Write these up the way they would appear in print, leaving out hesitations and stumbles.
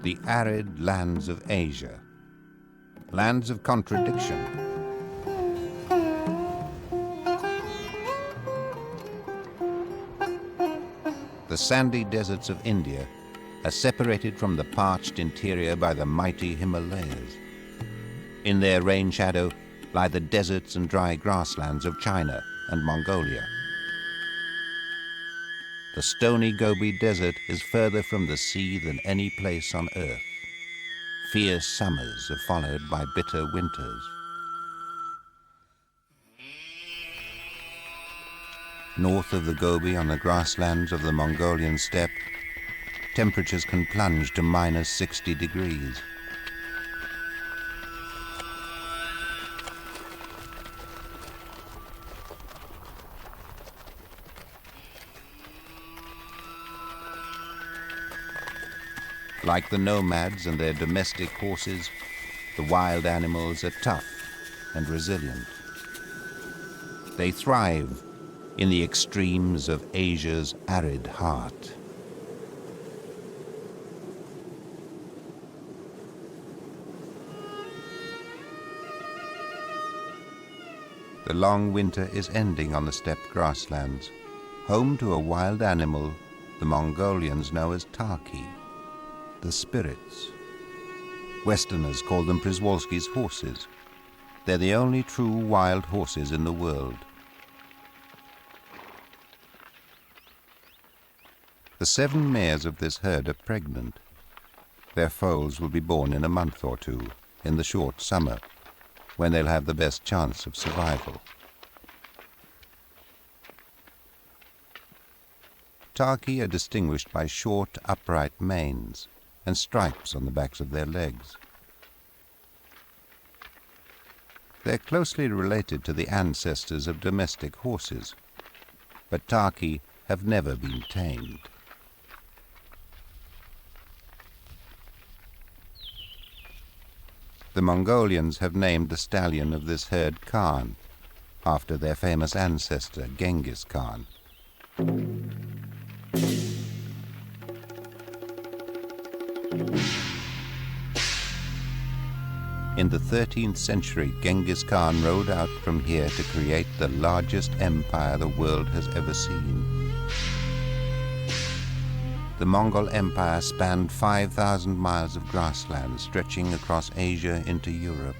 the arid lands of Asia, lands of contradiction. The sandy deserts of India are separated from the parched interior by the mighty Himalayas. In their rain shadow lie the deserts and dry grasslands of China and Mongolia. The stony Gobi Desert is further from the sea than any place on earth. Fierce summers are followed by bitter winters. North of the Gobi, on the grasslands of the Mongolian steppe, temperatures can plunge to minus 60 degrees. Like the nomads and their domestic horses, the wild animals are tough and resilient. They thrive in the extremes of Asia's arid heart. The long winter is ending on the steppe grasslands, home to a wild animal the Mongolians know as Tarki, the spirits. Westerners call them Przewalski's horses. They're the only true wild horses in the world. The 7 mares of this herd are pregnant. Their foals will be born in a month or 2, in the short summer, when they'll have the best chance of survival. Tarki are distinguished by short, upright manes and stripes on the backs of their legs. They're closely related to the ancestors of domestic horses, but Tarki have never been tamed. The Mongolians have named the stallion of this herd Khan, after their famous ancestor Genghis Khan. In the 13th century, Genghis Khan rode out from here to create the largest empire the world has ever seen. The Mongol Empire spanned 5,000 miles of grassland stretching across Asia into Europe.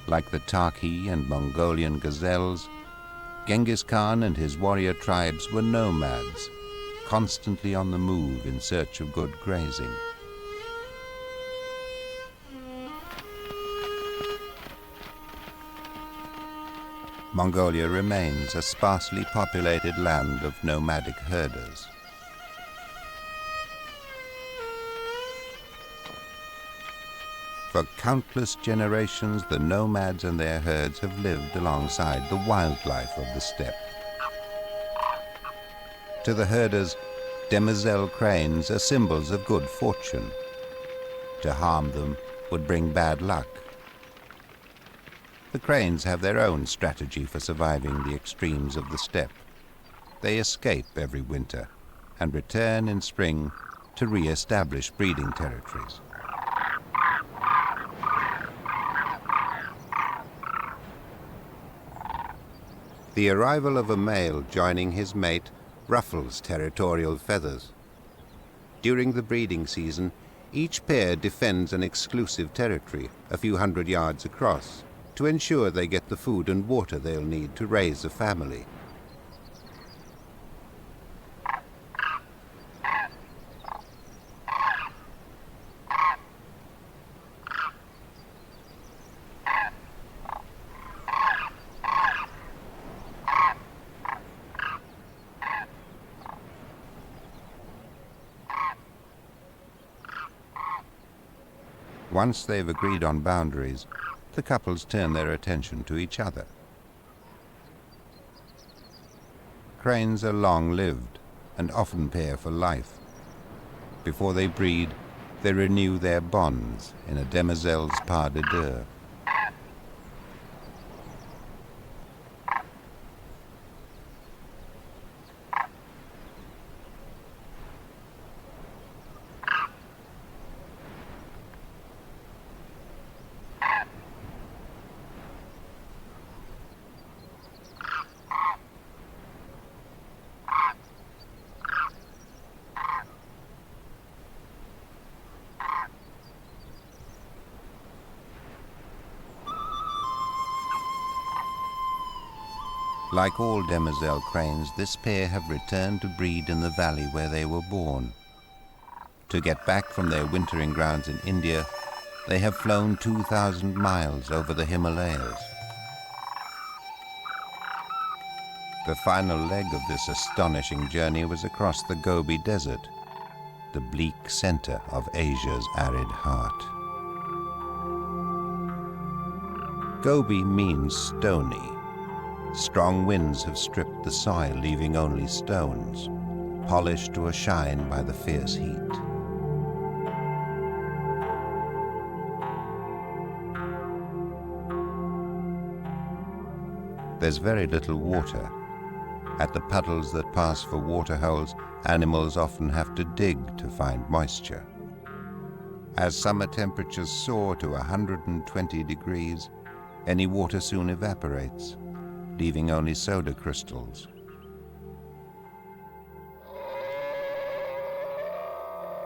Like the Tarki and Mongolian gazelles, Genghis Khan and his warrior tribes were nomads, constantly on the move in search of good grazing. Mongolia remains a sparsely populated land of nomadic herders. For countless generations, the nomads and their herds have lived alongside the wildlife of the steppe. To the herders, Demoiselle cranes are symbols of good fortune. To harm them would bring bad luck. The cranes have their own strategy for surviving the extremes of the steppe. They escape every winter and return in spring to re-establish breeding territories. The arrival of a male joining his mate ruffles territorial feathers. During the breeding season, each pair defends an exclusive territory a few hundred yards across to ensure they get the food and water they'll need to raise a family. Once they've agreed on boundaries, the couples turn their attention to each other. Cranes are long-lived and often pair for life. Before they breed, they renew their bonds in a demoiselle's pas de deux. Like all Demoiselle cranes, this pair have returned to breed in the valley where they were born. To get back from their wintering grounds in India, they have flown 2,000 miles over the Himalayas. The final leg of this astonishing journey was across the Gobi Desert, the bleak center of Asia's arid heart. Gobi means stony. Strong winds have stripped the soil, leaving only stones, polished to a shine by the fierce heat. There's very little water. At the puddles that pass for waterholes, animals often have to dig to find moisture. As summer temperatures soar to 120 degrees, any water soon evaporates, leaving only soda crystals.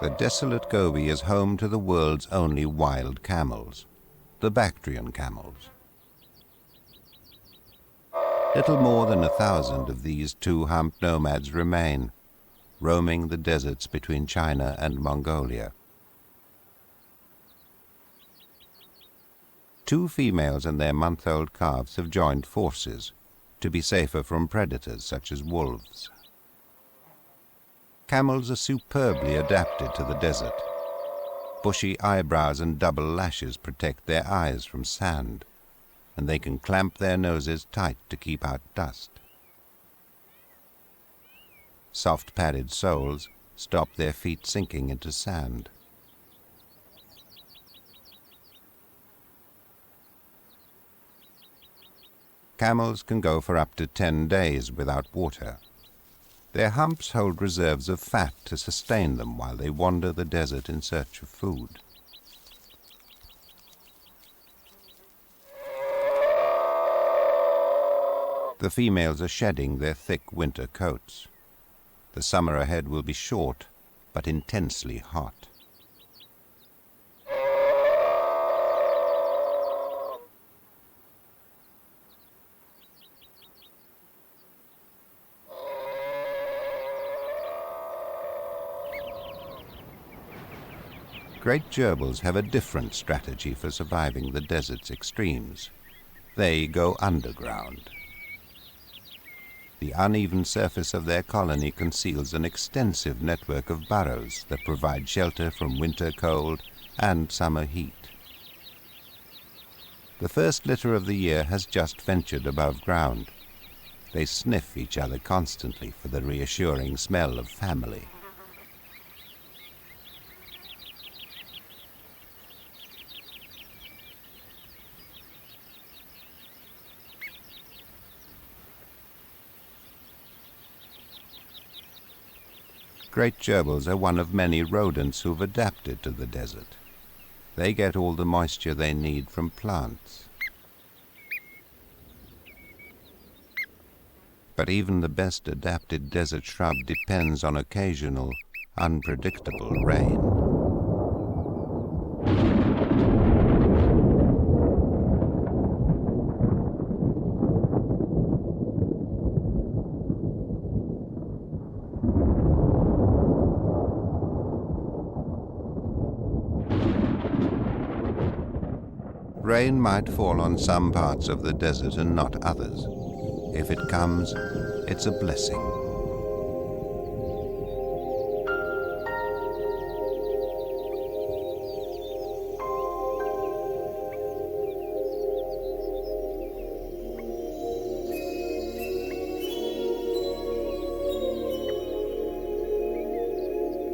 The desolate Gobi is home to the world's only wild camels, the Bactrian camels. Little more than 1,000 of these two-humped nomads remain, roaming the deserts between China and Mongolia. Two females and their month-old calves have joined forces to be safer from predators such as wolves. Camels are superbly adapted to the desert. Bushy eyebrows and double lashes protect their eyes from sand, and they can clamp their noses tight to keep out dust. Soft padded soles stop their feet sinking into sand. Camels can go for up to 10 days without water. Their humps hold reserves of fat to sustain them while they wander the desert in search of food. The females are shedding their thick winter coats. The summer ahead will be short, but intensely hot. Great gerbils have a different strategy for surviving the desert's extremes. They go underground. The uneven surface of their colony conceals an extensive network of burrows that provide shelter from winter cold and summer heat. The first litter of the year has just ventured above ground. They sniff each other constantly for the reassuring smell of family. Great gerbils are one of many rodents who've adapted to the desert. They get all the moisture they need from plants. But even the best adapted desert shrub depends on occasional, unpredictable rain. Rain might fall on some parts of the desert and not others. If it comes, it's a blessing.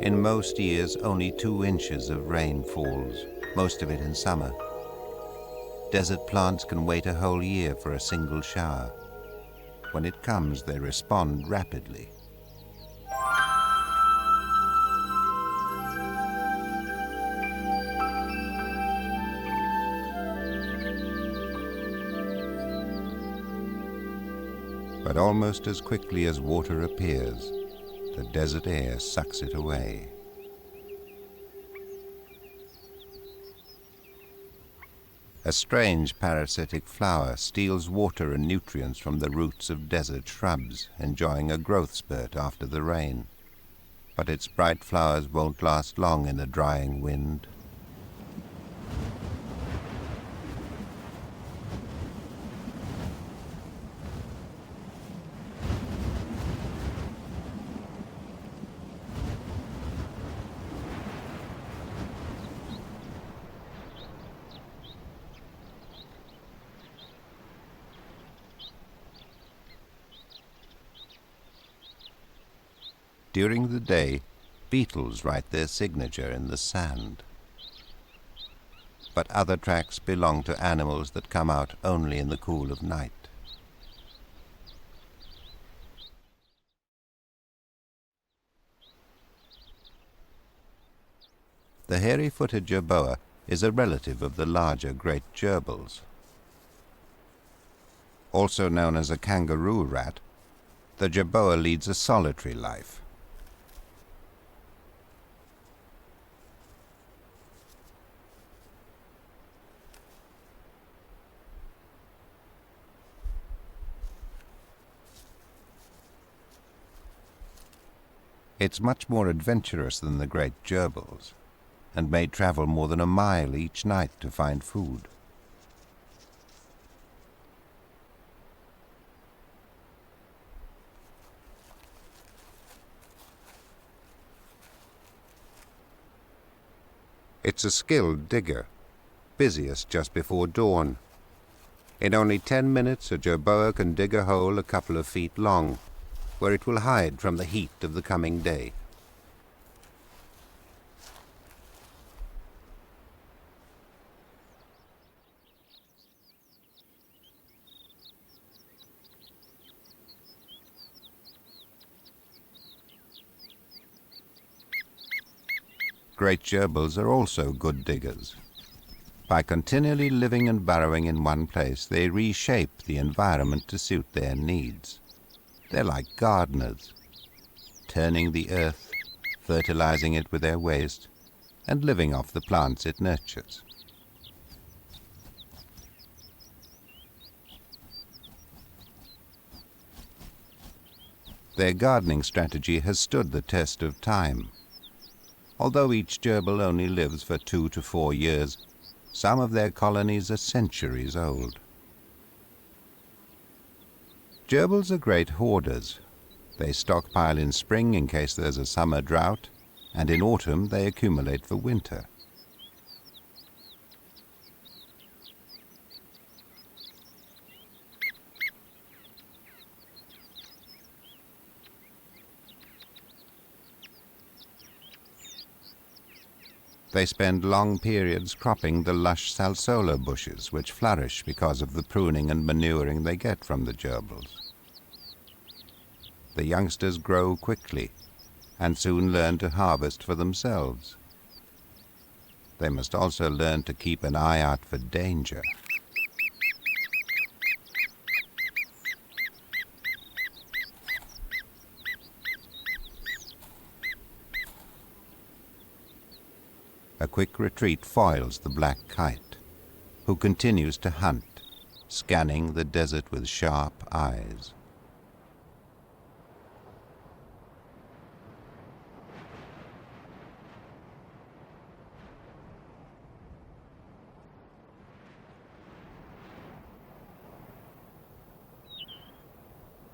In most years, only 2 inches of rain falls, most of it in summer. Desert plants can wait a whole year for a single shower. When it comes, they respond rapidly. But almost as quickly as water appears, the desert air sucks it away. A strange parasitic flower steals water and nutrients from the roots of desert shrubs, enjoying a growth spurt after the rain. But its bright flowers won't last long in a drying wind. During the day, beetles write their signature in the sand. But other tracks belong to animals that come out only in the cool of night. The hairy-footed jerboa is a relative of the larger great gerbils. Also known as a kangaroo rat, the jerboa leads a solitary life. It's much more adventurous than the great gerbils, and may travel more than a mile each night to find food. It's a skilled digger, busiest just before dawn. In only 10 minutes, a jerboa can dig a hole a couple of feet long, where it will hide from the heat of the coming day. Great gerbils are also good diggers. By continually living and burrowing in one place, they reshape the environment to suit their needs. They're like gardeners, turning the earth, fertilizing it with their waste, and living off the plants it nurtures. Their gardening strategy has stood the test of time. Although each gerbil only lives for 2 to 4 years, some of their colonies are centuries old. Gerbils are great hoarders. They stockpile in spring in case there's a summer drought, and in autumn they accumulate for winter. They spend long periods cropping the lush salsola bushes, which flourish because of the pruning and manuring they get from the gerbils. The youngsters grow quickly and soon learn to harvest for themselves. They must also learn to keep an eye out for danger. A quick retreat foils the black kite, who continues to hunt, scanning the desert with sharp eyes.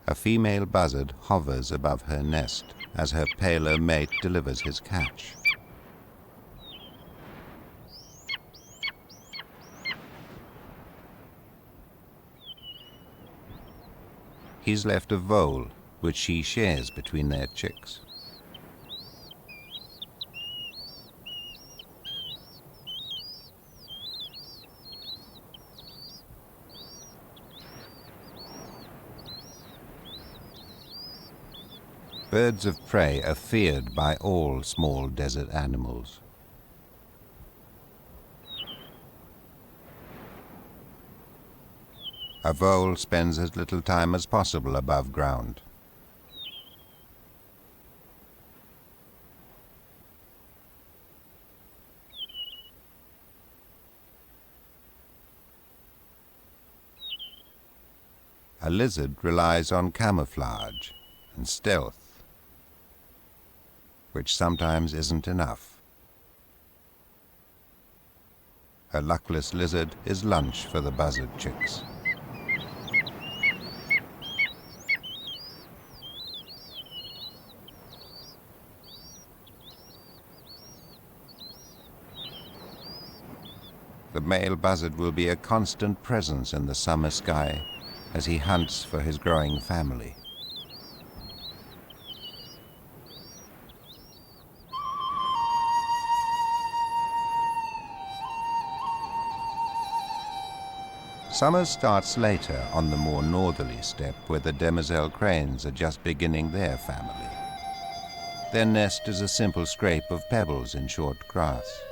A female buzzard hovers above her nest as her paler mate delivers his catch. He's left a vole, which she shares between their chicks. Birds of prey are feared by all small desert animals. A vole spends as little time as possible above ground. A lizard relies on camouflage and stealth, which sometimes isn't enough. A luckless lizard is lunch for the buzzard chicks. The male buzzard will be a constant presence in the summer sky as he hunts for his growing family. Summer starts later on the more northerly steppe, where the Demoiselle cranes are just beginning their family. Their nest is a simple scrape of pebbles in short grass.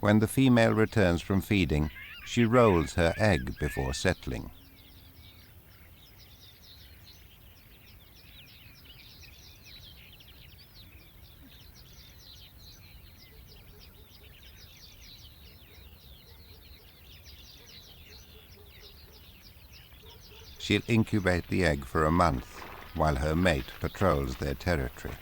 When the female returns from feeding, she rolls her egg before settling. She'll incubate the egg for a month while her mate patrols their territory.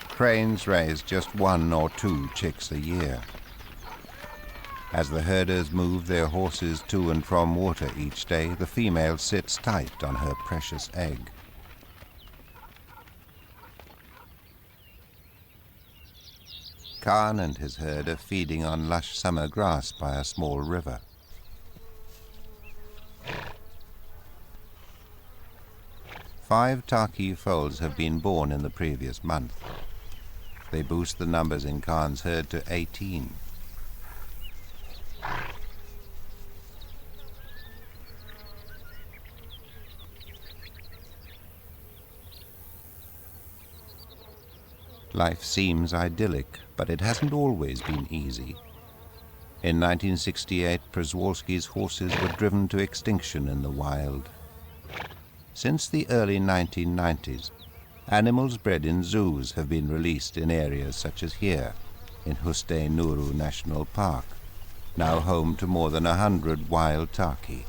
Cranes raise just 1 or 2 chicks a year. As the herders move their horses to and from water each day, the female sits tight on her precious egg. Khan and his herd are feeding on lush summer grass by a small river. Five Taki foals have been born in the previous month. They boost the numbers in Khan's herd to 18. Life seems idyllic, but it hasn't always been easy. In 1968, Przewalski's horses were driven to extinction in the wild. Since the early 1990s, animals bred in zoos have been released in areas such as here, in Huste Nuru National Park, now home to more than 100 wild Taki.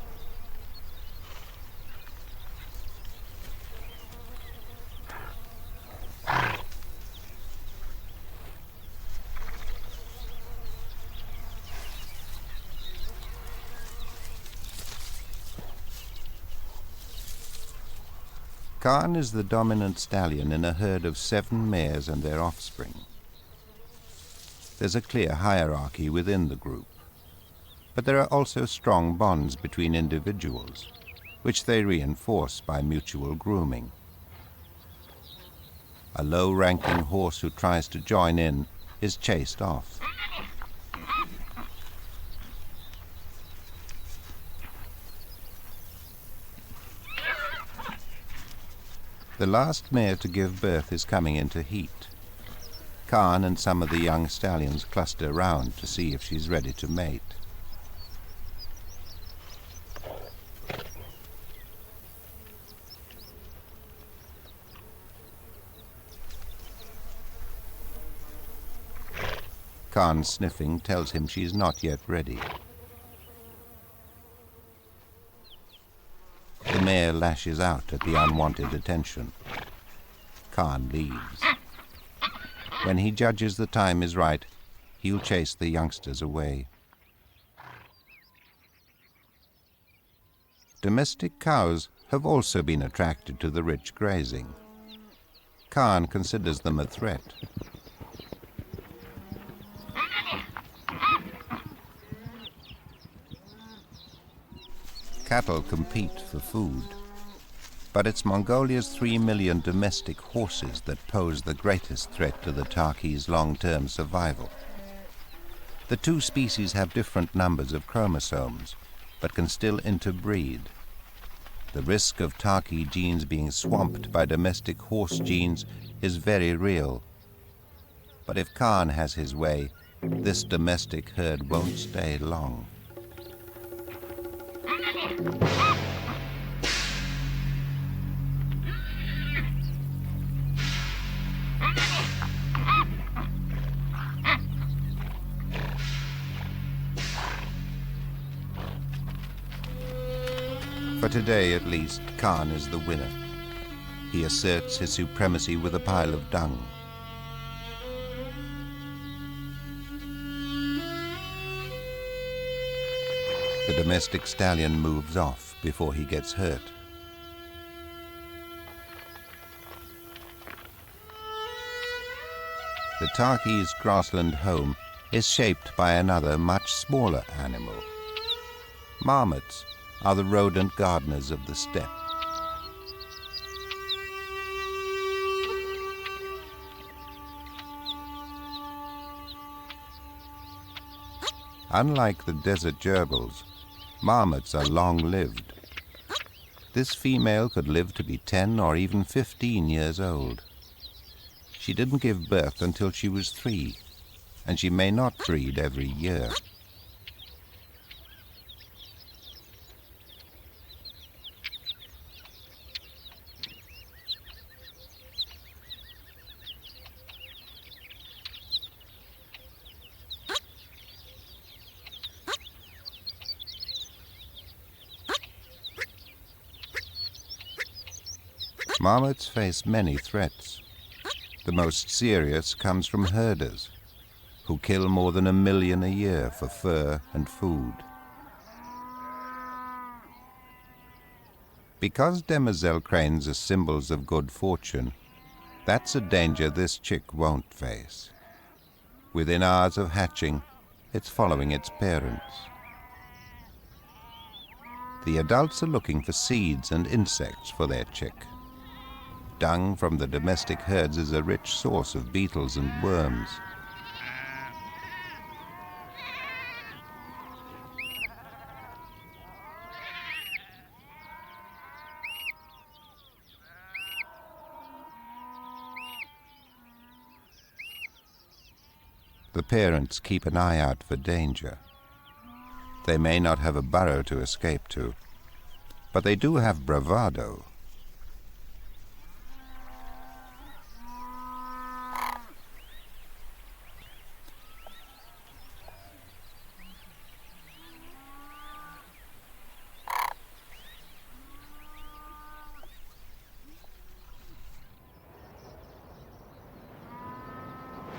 Khan is the dominant stallion in a herd of 7 mares and their offspring. There's a clear hierarchy within the group, but there are also strong bonds between individuals, which they reinforce by mutual grooming. A low-ranking horse who tries to join in is chased off. The last mare to give birth is coming into heat. Khan and some of the young stallions cluster round to see if she's ready to mate. Khan's sniffing tells him she's not yet ready. The mare lashes out at the unwanted attention. Khan leaves. When he judges the time is right, he'll chase the youngsters away. Domestic cows have also been attracted to the rich grazing. Khan considers them a threat. Cattle compete for food, but it's Mongolia's 3 million domestic horses that pose the greatest threat to the Taki's long-term survival. The two species have different numbers of chromosomes, but can still interbreed. The risk of Taki genes being swamped by domestic horse genes is very real. But if Khan has his way, this domestic herd won't stay long. For today, at least, Khan is the winner. He asserts his supremacy with a pile of dung. The domestic stallion moves off before he gets hurt. The Tarki's grassland home is shaped by another much smaller animal. Marmots are the rodent gardeners of the steppe. Unlike the desert gerbils, marmots are long-lived. This female could live to be 10 or even 15 years old. She didn't give birth until she was 3, and she may not breed every year. Marmots face many threats. The most serious comes from herders, who kill more than 1 million a year for fur and food. Because Demoiselle cranes are symbols of good fortune, that's a danger this chick won't face. Within hours of hatching, it's following its parents. The adults are looking for seeds and insects for their chick. Dung from the domestic herds is a rich source of beetles and worms. The parents keep an eye out for danger. They may not have a burrow to escape to, but they do have bravado.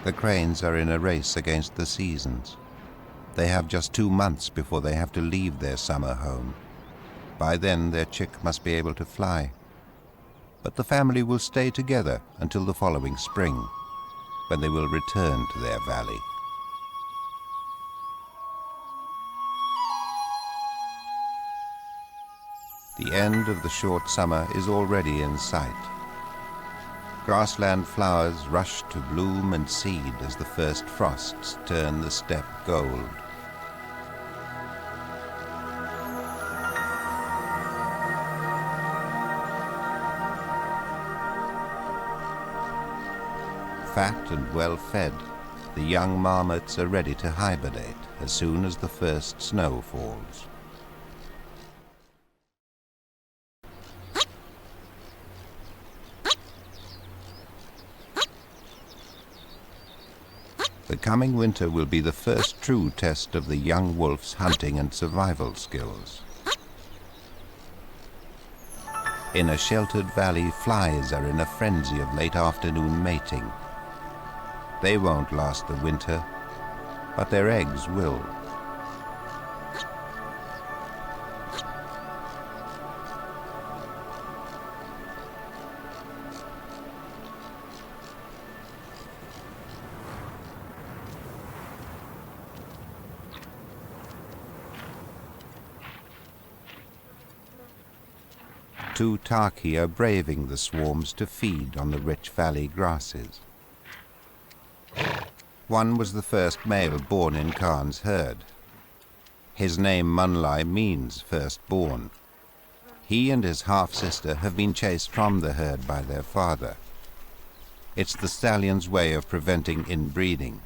The cranes are in a race against the seasons. They have just 2 months before they have to leave their summer home. By then, their chick must be able to fly. But the family will stay together until the following spring, when they will return to their valley. The end of the short summer is already in sight. Grassland flowers rush to bloom and seed as the first frosts turn the steppe gold. Fat and well fed, the young marmots are ready to hibernate as soon as the first snow falls. The coming winter will be the first true test of the young wolf's hunting and survival skills. In a sheltered valley, flies are in a frenzy of late afternoon mating. They won't last the winter, but their eggs will. Two Tarki are braving the swarms to feed on the rich valley grasses. One was the first male born in Khan's herd. His name Munlai means firstborn. He and his half-sister have been chased from the herd by their father. It's the stallion's way of preventing inbreeding.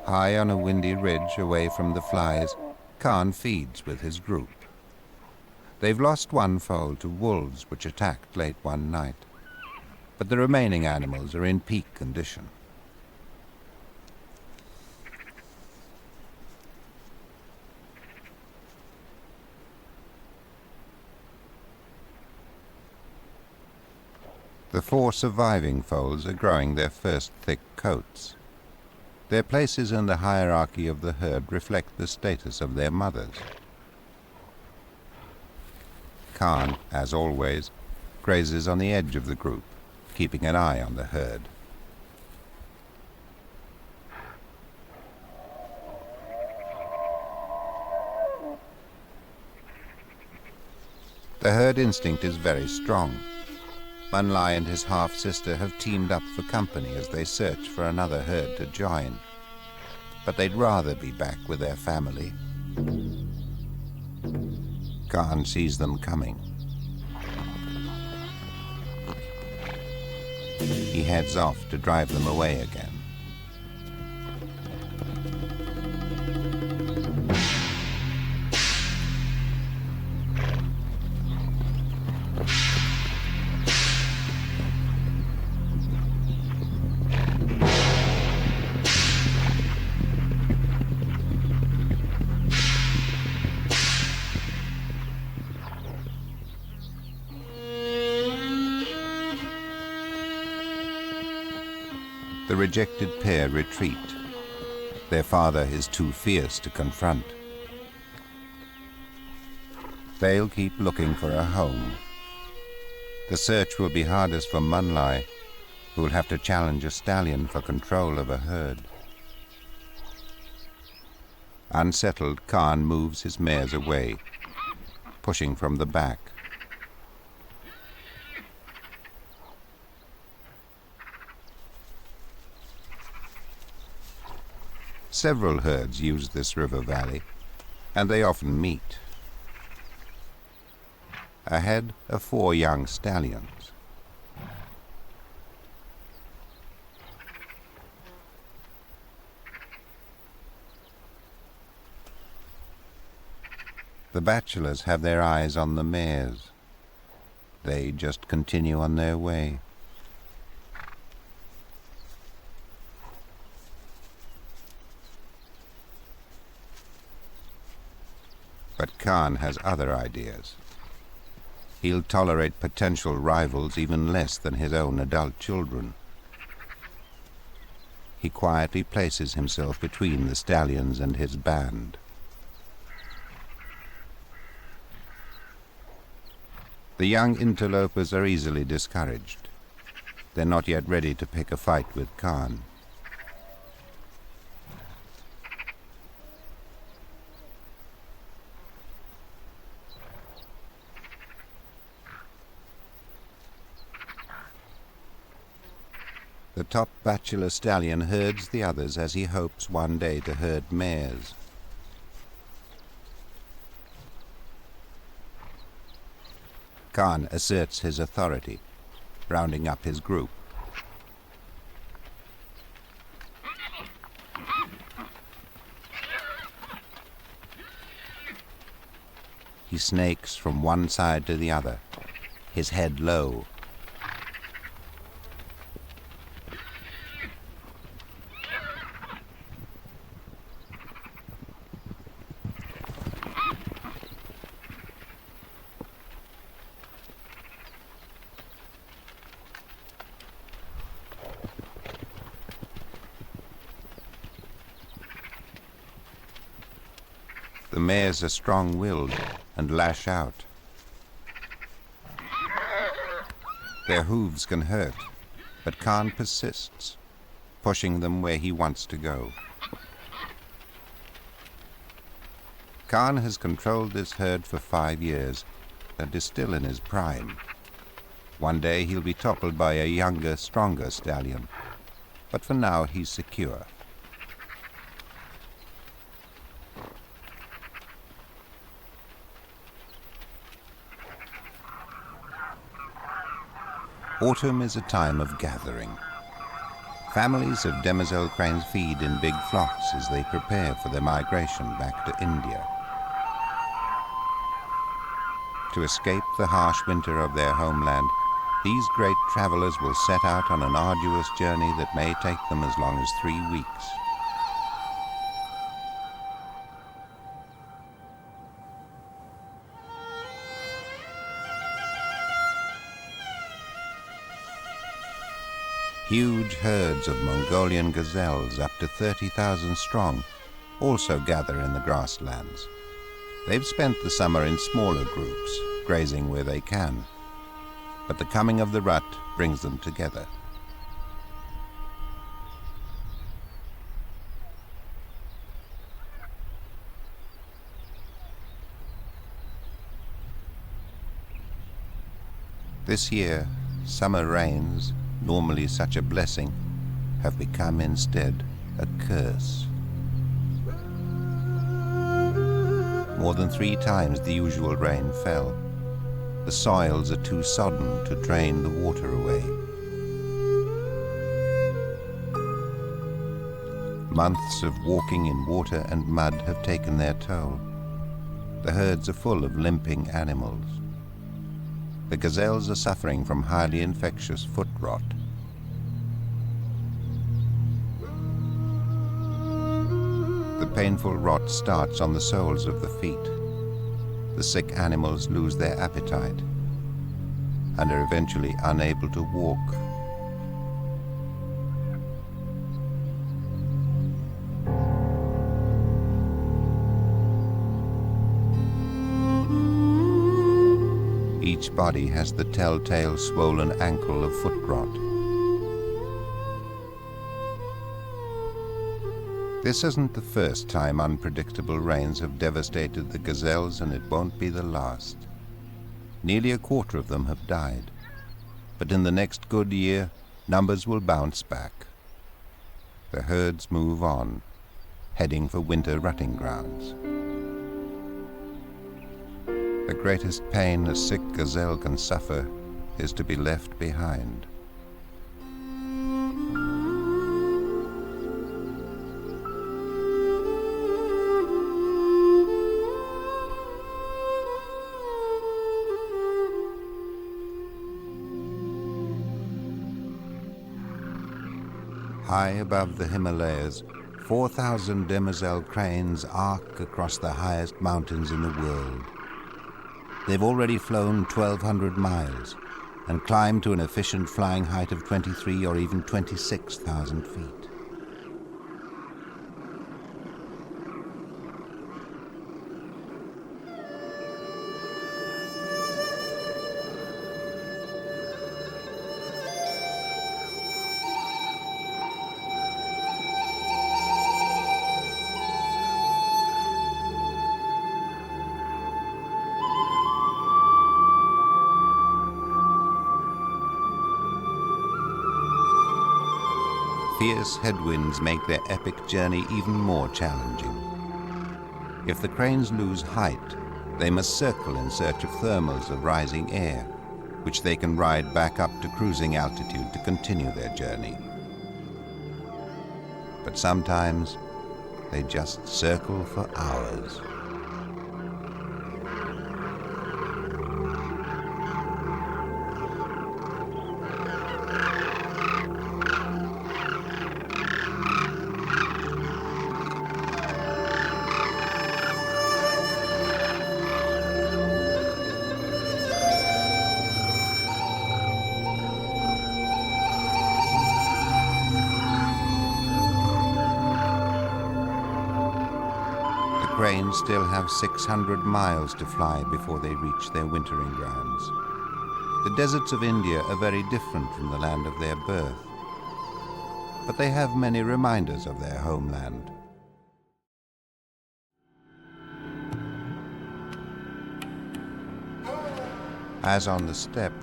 High on a windy ridge away from the flies, Khan feeds with his group. They've lost one foal to wolves which attacked late one night, but the remaining animals are in peak condition. The 4 surviving foals are growing their first thick coats. Their places in the hierarchy of the herd reflect the status of their mothers. Khan, as always, grazes on the edge of the group, keeping an eye on the herd. The herd instinct is very strong. Munlai and his half-sister have teamed up for company as they search for another herd to join. But they'd rather be back with their family. Khan sees them coming. He heads off to drive them away again. The rejected pair retreat. Their father is too fierce to confront. They'll keep looking for a home. The search will be hardest for Munlai, who will have to challenge a stallion for control of a herd. Unsettled, Khan moves his mares away, pushing from the back. Several herds use this river valley, and they often meet. Ahead are 4 young stallions. The bachelors have their eyes on the mares. They just continue on their way. But Khan has other ideas. He'll tolerate potential rivals even less than his own adult children. He quietly places himself between the stallions and his band. The young interlopers are easily discouraged. They're not yet ready to pick a fight with Khan. The top bachelor stallion herds the others as he hopes one day to herd mares. Khan asserts his authority, rounding up his group. He snakes from one side to the other, his head low. The mares are strong-willed and lash out. Their hooves can hurt, but Khan persists, pushing them where he wants to go. Khan has controlled this herd for 5 years and is still in his prime. One day he'll be toppled by a younger, stronger stallion, but for now he's secure. Autumn is a time of gathering. Families of Demoiselle cranes feed in big flocks as they prepare for their migration back to India. To escape the harsh winter of their homeland, these great travelers will set out on an arduous journey that may take them as long as 3 weeks. Huge herds of Mongolian gazelles, up to 30,000 strong, also gather in the grasslands. They've spent the summer in smaller groups, grazing where they can, but the coming of the rut brings them together. This year, summer rains, normally such a blessing, have become instead a curse. More than 3 times the usual rain fell. The soils are too sodden to drain the water away. Months of walking in water and mud have taken their toll. The herds are full of limping animals. The gazelles are suffering from highly infectious foot rot. The painful rot starts on the soles of the feet. The sick animals lose their appetite and are eventually unable to walk. Each body has the telltale swollen ankle of foot rot. This isn't the first time unpredictable rains have devastated the gazelles, and it won't be the last. Nearly a quarter of them have died, but in the next good year, numbers will bounce back. The herds move on, heading for winter rutting grounds. The greatest pain a sick gazelle can suffer is to be left behind. High above the Himalayas, 4,000 Demoiselle cranes arc across the highest mountains in the world. They've already flown 1,200 miles and climbed to an efficient flying height of 23 or even 26,000 feet. Fierce headwinds make their epic journey even more challenging. If the cranes lose height, they must circle in search of thermals of rising air, which they can ride back up to cruising altitude to continue their journey. But sometimes they just circle for hours. The cranes still have 600 miles to fly before they reach their wintering grounds. The deserts of India are very different from the land of their birth, but they have many reminders of their homeland. As on the steppe,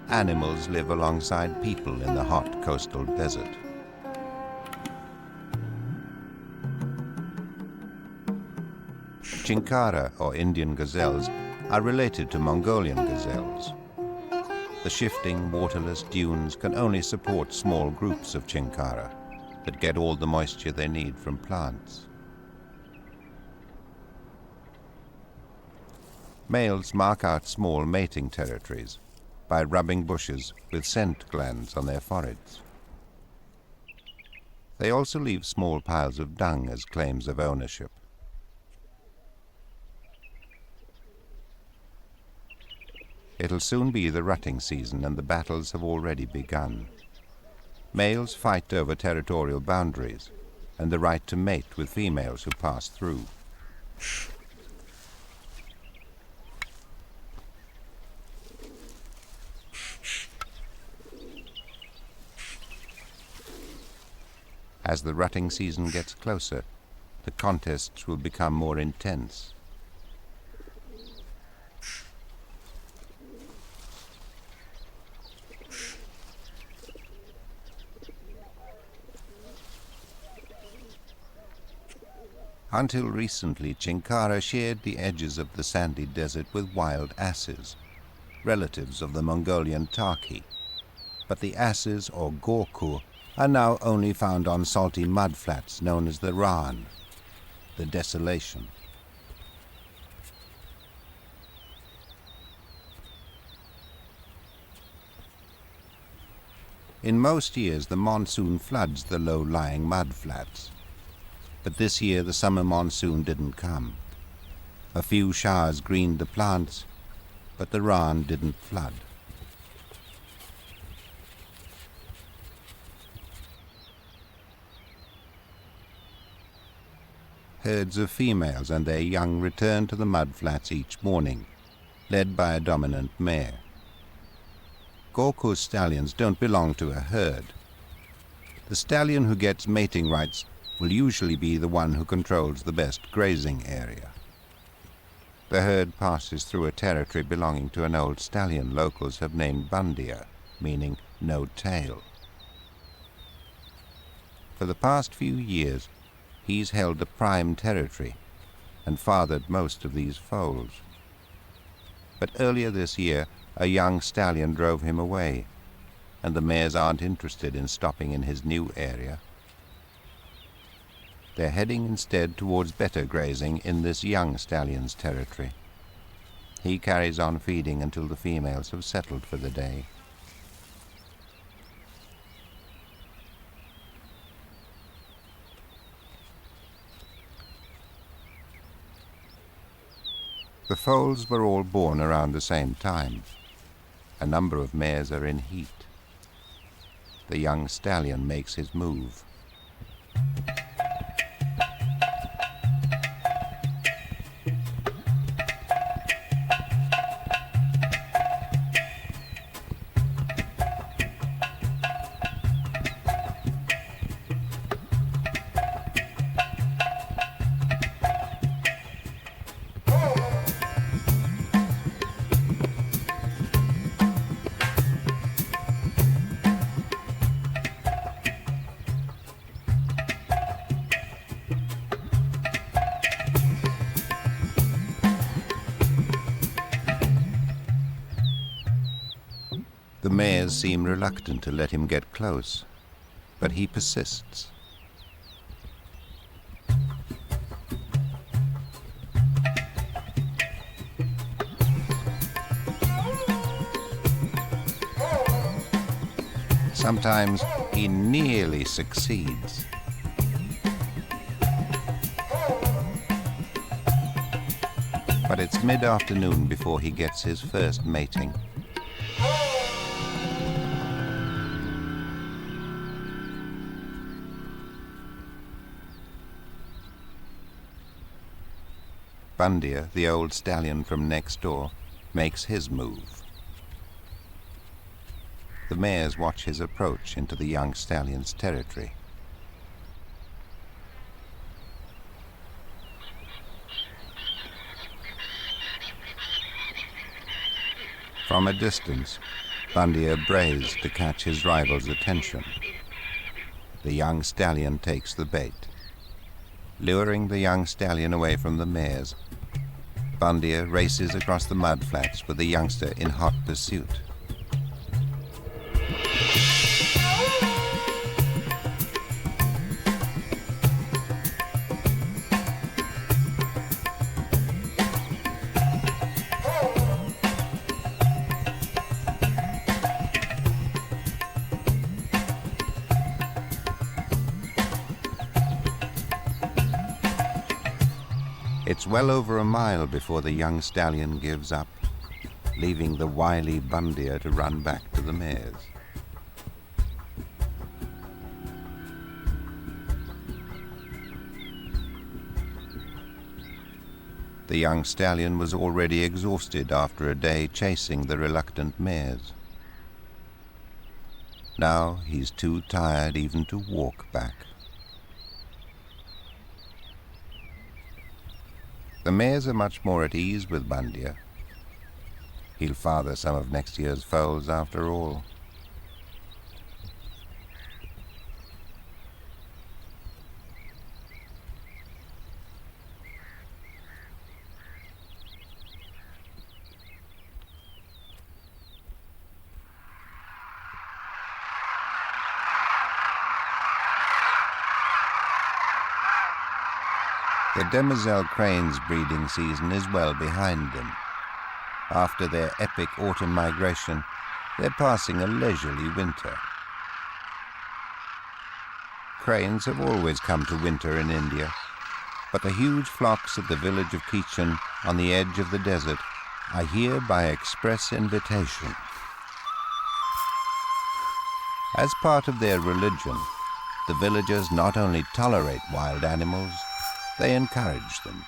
animals live alongside people in the hot coastal desert. Chinkara, or Indian gazelles, are related to Mongolian gazelles. The shifting, waterless dunes can only support small groups of chinkara that get all the moisture they need from plants. Males mark out small mating territories by rubbing bushes with scent glands on their foreheads. They also leave small piles of dung as claims of ownership. It'll soon be the rutting season, and the battles have already begun. Males fight over territorial boundaries and the right to mate with females who pass through. As the rutting season gets closer, the contests will become more intense. Until recently, Chinkara shared the edges of the sandy desert with wild asses, relatives of the Mongolian Tarki. But the asses, or gorku, are now only found on salty mudflats known as the Ran, the desolation. In most years, the monsoon floods the low-lying mudflats. But this year the summer monsoon didn't come. A few showers greened the plants, but the Ran didn't flood. Herds of females and their young return to the mudflats each morning, led by a dominant mare. Gorku stallions don't belong to a herd. The stallion who gets mating rights will usually be the one who controls the best grazing area. The herd passes through a territory belonging to an old stallion locals have named Bandia, meaning no tail. For the past few years, he's held the prime territory and fathered most of these foals. But earlier this year, a young stallion drove him away, and the mares aren't interested in stopping in his new area. They're heading instead towards better grazing in this young stallion's territory. He carries on feeding until the females have settled for the day. The foals were all born around the same time. A number of mares are in heat. The young stallion makes his move. The mares seem reluctant to let him get close, but he persists. Sometimes he nearly succeeds. But it's mid-afternoon before he gets his first mating. Bandia, the old stallion from next door, makes his move. The mares watch his approach into the young stallion's territory. From a distance, Bandia brays to catch his rival's attention. The young stallion takes the bait. Luring the young stallion away from the mares, Bandia races across the mudflats with the youngster in hot pursuit. It's well over a mile before the young stallion gives up, leaving the wily Bandia to run back to the mares. The young stallion was already exhausted after a day chasing the reluctant mares. Now he's too tired even to walk back. The mares are much more at ease with Bandia. He'll father some of next year's foals after all. The Demoiselle crane's breeding season is well behind them. After their epic autumn migration, they're passing a leisurely winter. Cranes have always come to winter in India, but the huge flocks at the village of Kitchen on the edge of the desert are here by express invitation. As part of their religion, the villagers not only tolerate wild animals, they encourage them.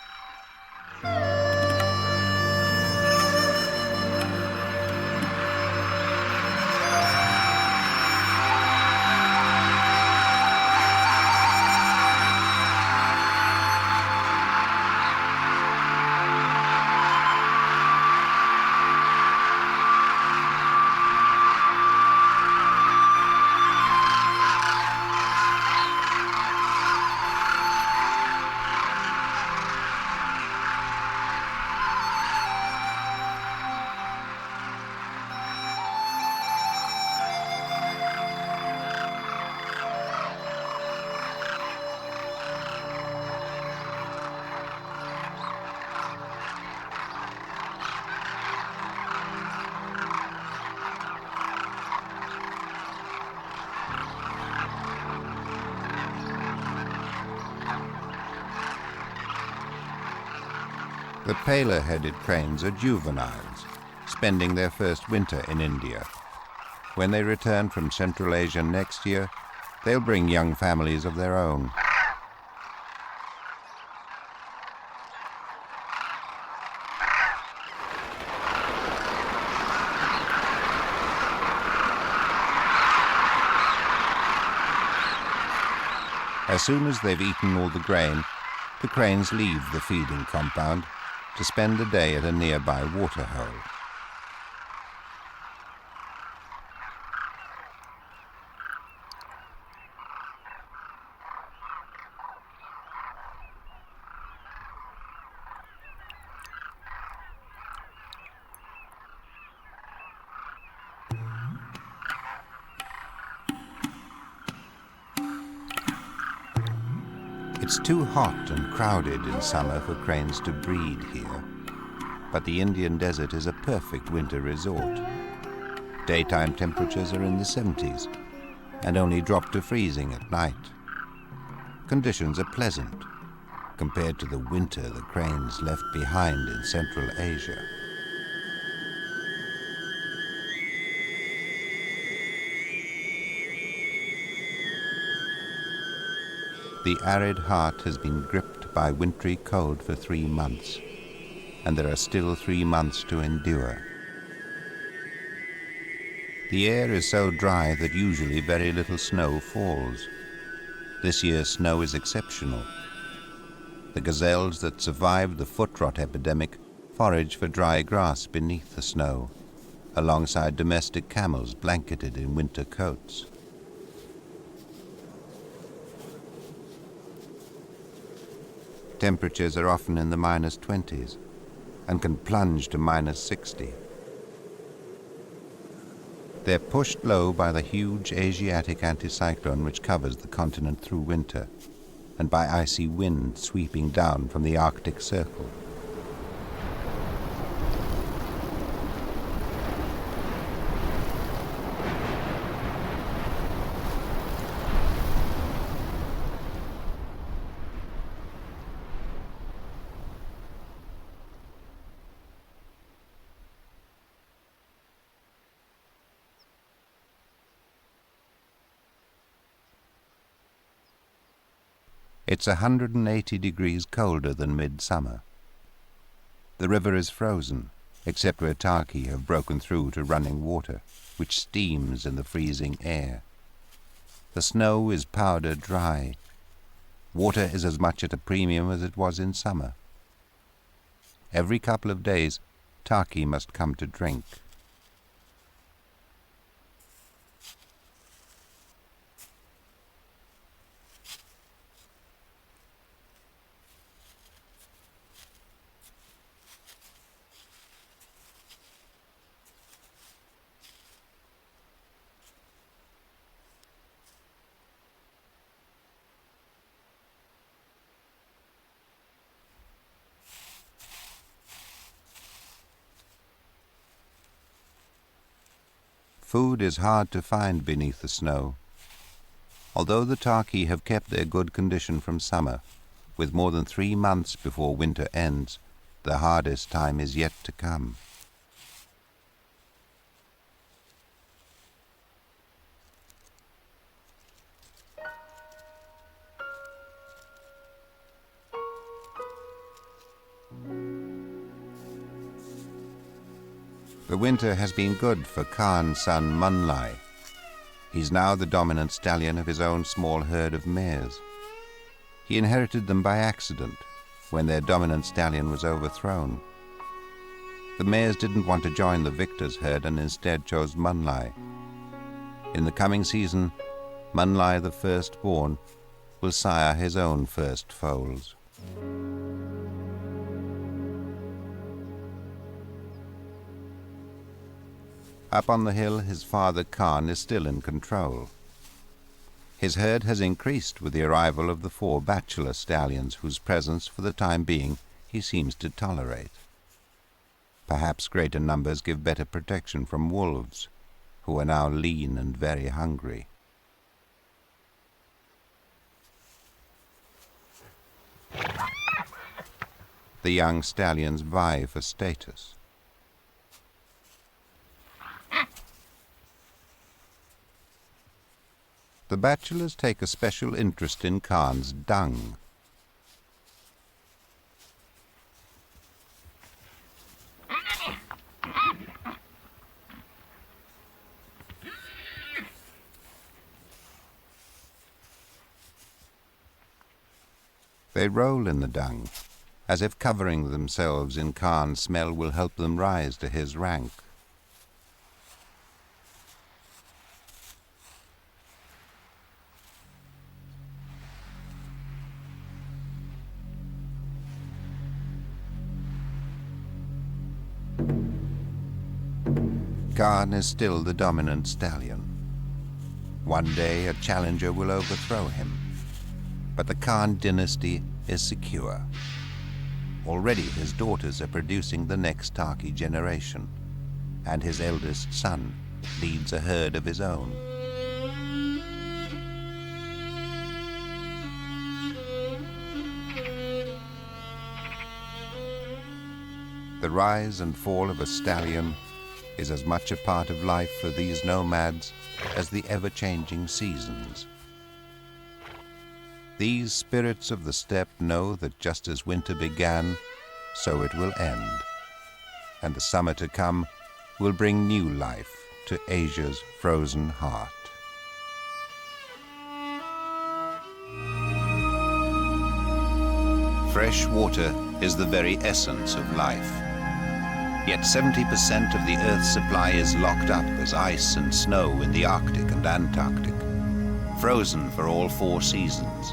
The paler-headed cranes are juveniles, spending their first winter in India. When they return from Central Asia next year, they'll bring young families of their own. As soon as they've eaten all the grain, the cranes leave the feeding compound to spend the day at a nearby waterhole. It's too hot and crowded in summer for cranes to breed here, but the Indian desert is a perfect winter resort. Daytime temperatures are in the 70s and only drop to freezing at night. Conditions are pleasant compared to the winter the cranes left behind in Central Asia. The arid heart has been gripped by wintry cold for 3 months, and there are still 3 months to endure. The air is so dry that usually very little snow falls. This year's snow is exceptional. The gazelles that survived the foot rot epidemic forage for dry grass beneath the snow. alongside domestic camels blanketed in winter coats. Temperatures are often in the -20s and can plunge to -60. They're pushed low by the huge Asiatic anticyclone which covers the continent through winter, and by icy wind sweeping down from the Arctic Circle. It's 180 degrees colder than midsummer. The river is frozen, except where tarki have broken through to running water, which steams in the freezing air. The snow is powder dry. Water is as much at a premium as it was in summer. Every couple of days, tarki must come to drink. Food is hard to find beneath the snow. Although the tarki have kept their good condition from summer, with more than 3 months before winter ends, the hardest time is yet to come. The winter has been good for Khan's son Monlai. He's now the dominant stallion of his own small herd of mares. He inherited them by accident when their dominant stallion was overthrown. The mares didn't want to join the victor's herd and instead chose Monlai. In the coming season, Monlai, the firstborn, will sire his own first foals. Up on the hill, his father Khan is still in control. His herd has increased with the arrival of the 4 bachelor stallions whose presence, for the time being, he seems to tolerate. Perhaps greater numbers give better protection from wolves, who are now lean and very hungry. The young stallions vie for status. The bachelors take a special interest in Khan's dung. They roll in the dung, as if covering themselves in Khan's smell will help them rise to his rank. Khan is still the dominant stallion. One day a challenger will overthrow him, but the Khan dynasty is secure. Already his daughters are producing the next tarki generation, and his eldest son leads a herd of his own. The rise and fall of a stallion is as much a part of life for these nomads as the ever-changing seasons. These spirits of the steppe know that just as winter began, so it will end, and the summer to come will bring new life to Asia's frozen heart. Fresh water is the very essence of life. Yet 70% of the Earth's supply is locked up as ice and snow in the Arctic and Antarctic, frozen for all 4 seasons,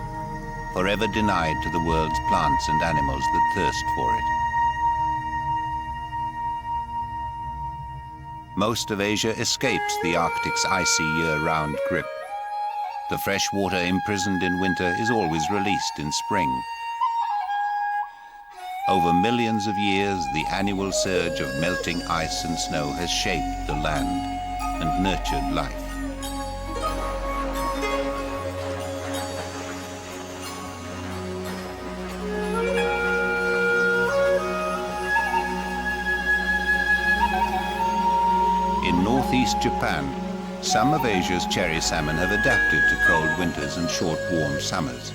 forever denied to the world's plants and animals that thirst for it. Most of Asia escapes the Arctic's icy year-round grip. The fresh water imprisoned in winter is always released in spring. Over millions of years, the annual surge of melting ice and snow has shaped the land and nurtured life. In northeast Japan, some of Asia's cherry salmon have adapted to cold winters and short, warm summers.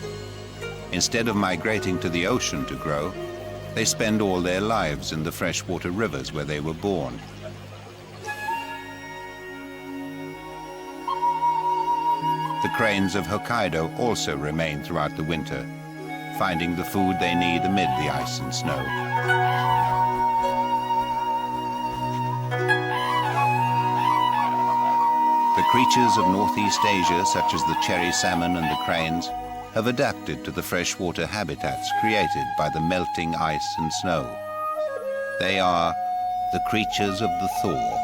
Instead of migrating to the ocean to grow, they spend all their lives in the freshwater rivers where they were born. The cranes of Hokkaido also remain throughout the winter, finding the food they need amid the ice and snow. The creatures of Northeast Asia, such as the cherry salmon and the cranes, have adapted to the freshwater habitats created by the melting ice and snow. They are the creatures of the Thaw.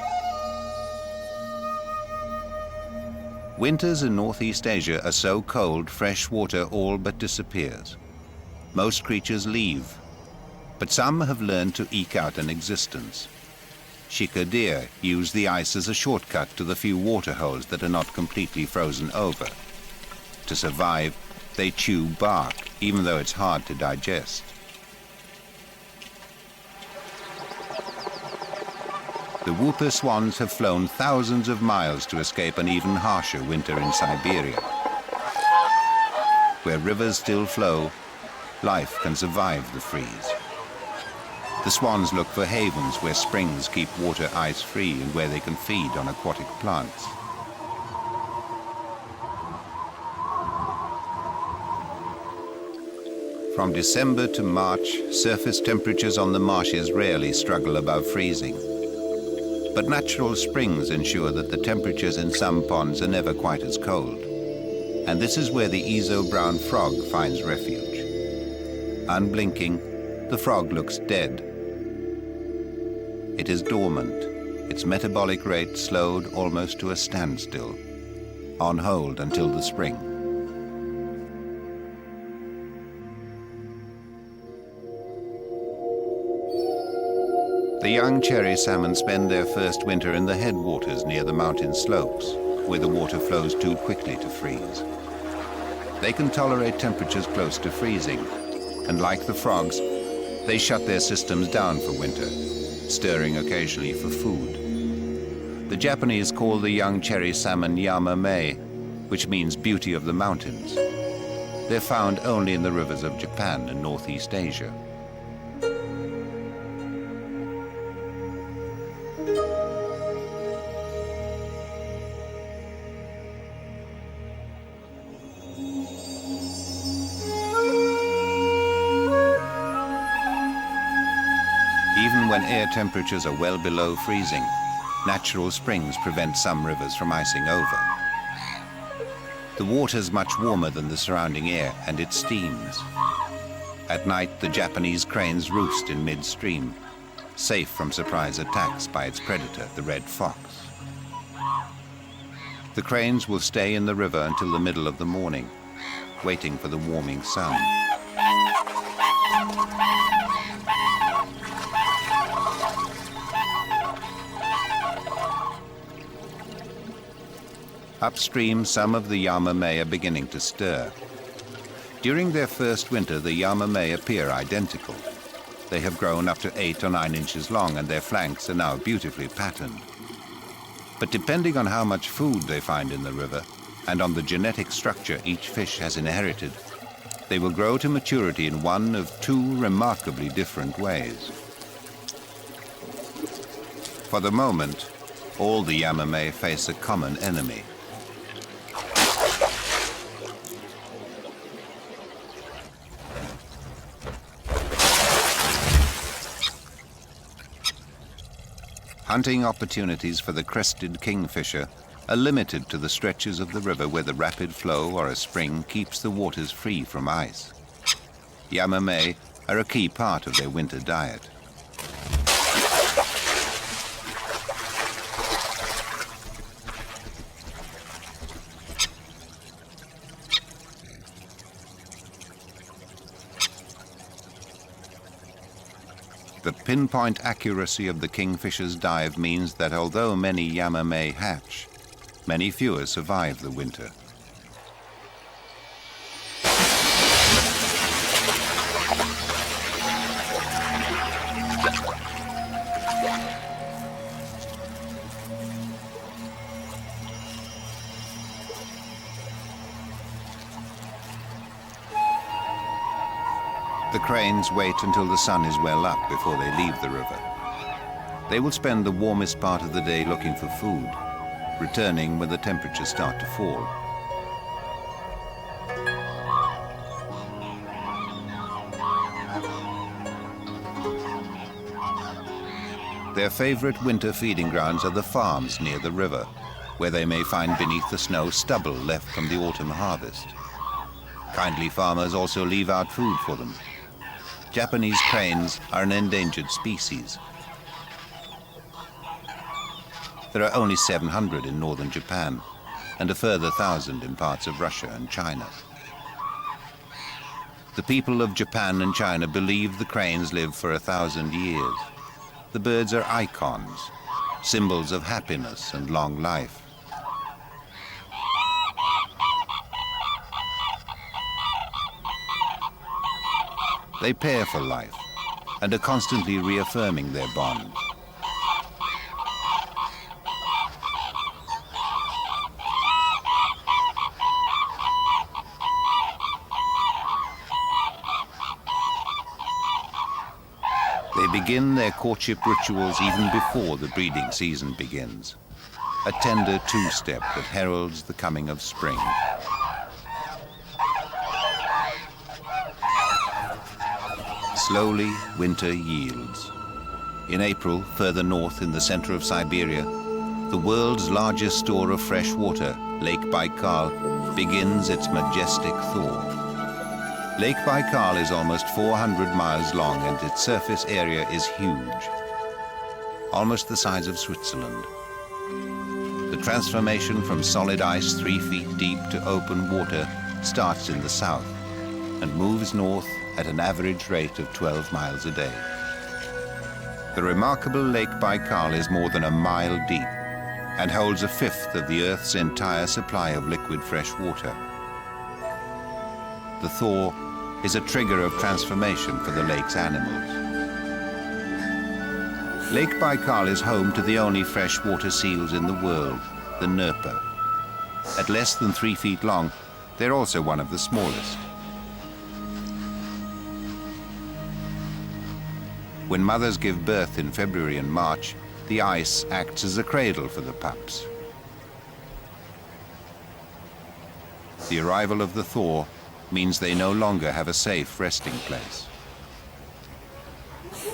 Winters in Northeast Asia are so cold, fresh water all but disappears. Most creatures leave, but some have learned to eke out an existence. Shika deer use the ice as a shortcut to the few water holes that are not completely frozen over. To survive, they chew bark, even though it's hard to digest. The whooper swans have flown thousands of miles to escape an even harsher winter in Siberia. Where rivers still flow, life can survive the freeze. The swans look for havens where springs keep water ice-free and where they can feed on aquatic plants. From December to March, surface temperatures on the marshes rarely struggle above freezing. But natural springs ensure that the temperatures in some ponds are never quite as cold. And this is where the Ezo-brown frog finds refuge. Unblinking, the frog looks dead. It is dormant, its metabolic rate slowed almost to a standstill, on hold until the spring. The young cherry salmon spend their first winter in the headwaters near the mountain slopes, where the water flows too quickly to freeze. They can tolerate temperatures close to freezing, and like the frogs, they shut their systems down for winter, stirring occasionally for food. The Japanese call the young cherry salmon yama-mei, which means beauty of the mountains. They're found only in the rivers of Japan and Northeast Asia. Even when air temperatures are well below freezing, natural springs prevent some rivers from icing over. The water's much warmer than the surrounding air, and it steams. At night, the Japanese cranes roost in midstream, safe from surprise attacks by its predator, the red fox. The cranes will stay in the river until the middle of the morning, waiting for the warming sun. Upstream, some of the yama-mei are beginning to stir. During their first winter, the yama-mei appear identical. They have grown up to 8 or 9 inches long, and their flanks are now beautifully patterned. But depending on how much food they find in the river, and on the genetic structure each fish has inherited, they will grow to maturity in one of 2 remarkably different ways. For the moment, all the yama-mei face a common enemy. Hunting opportunities for the crested kingfisher are limited to the stretches of the river where the rapid flow or a spring keeps the waters free from ice. Yamame are a key part of their winter diet. The pinpoint accuracy of the kingfisher's dive means that although many yamame hatch, many fewer survive the winter. The cranes wait until the sun is well up before they leave the river. They will spend the warmest part of the day looking for food, returning when the temperatures start to fall. Their favorite winter feeding grounds are the farms near the river, where they may find beneath the snow stubble left from the autumn harvest. Kindly farmers also leave out food for them. Japanese cranes are an endangered species. There are only 700 in northern Japan, and a further 1,000 in parts of Russia and China. The people of Japan and China believe the cranes live for 1,000 years. The birds are icons, symbols of happiness and long life. They pair for life and are constantly reaffirming their bond. They begin their courtship rituals even before the breeding season begins, a tender two-step that heralds the coming of spring. Slowly, winter yields. In April, further north in the center of Siberia, the world's largest store of fresh water, Lake Baikal, begins its majestic thaw. Lake Baikal is almost 400 miles long and its surface area is huge, almost the size of Switzerland. The transformation from solid ice 3 feet deep to open water starts in the south and moves north at an average rate of 12 miles a day. The remarkable Lake Baikal is more than a mile deep and holds a fifth of the Earth's entire supply of liquid fresh water. The thaw is a trigger of transformation for the lake's animals. Lake Baikal is home to the only freshwater seals in the world, the nerpa. At less than 3 feet long, they're also one of the smallest. When mothers give birth in February and March, the ice acts as a cradle for the pups. The arrival of the thaw means they no longer have a safe resting place.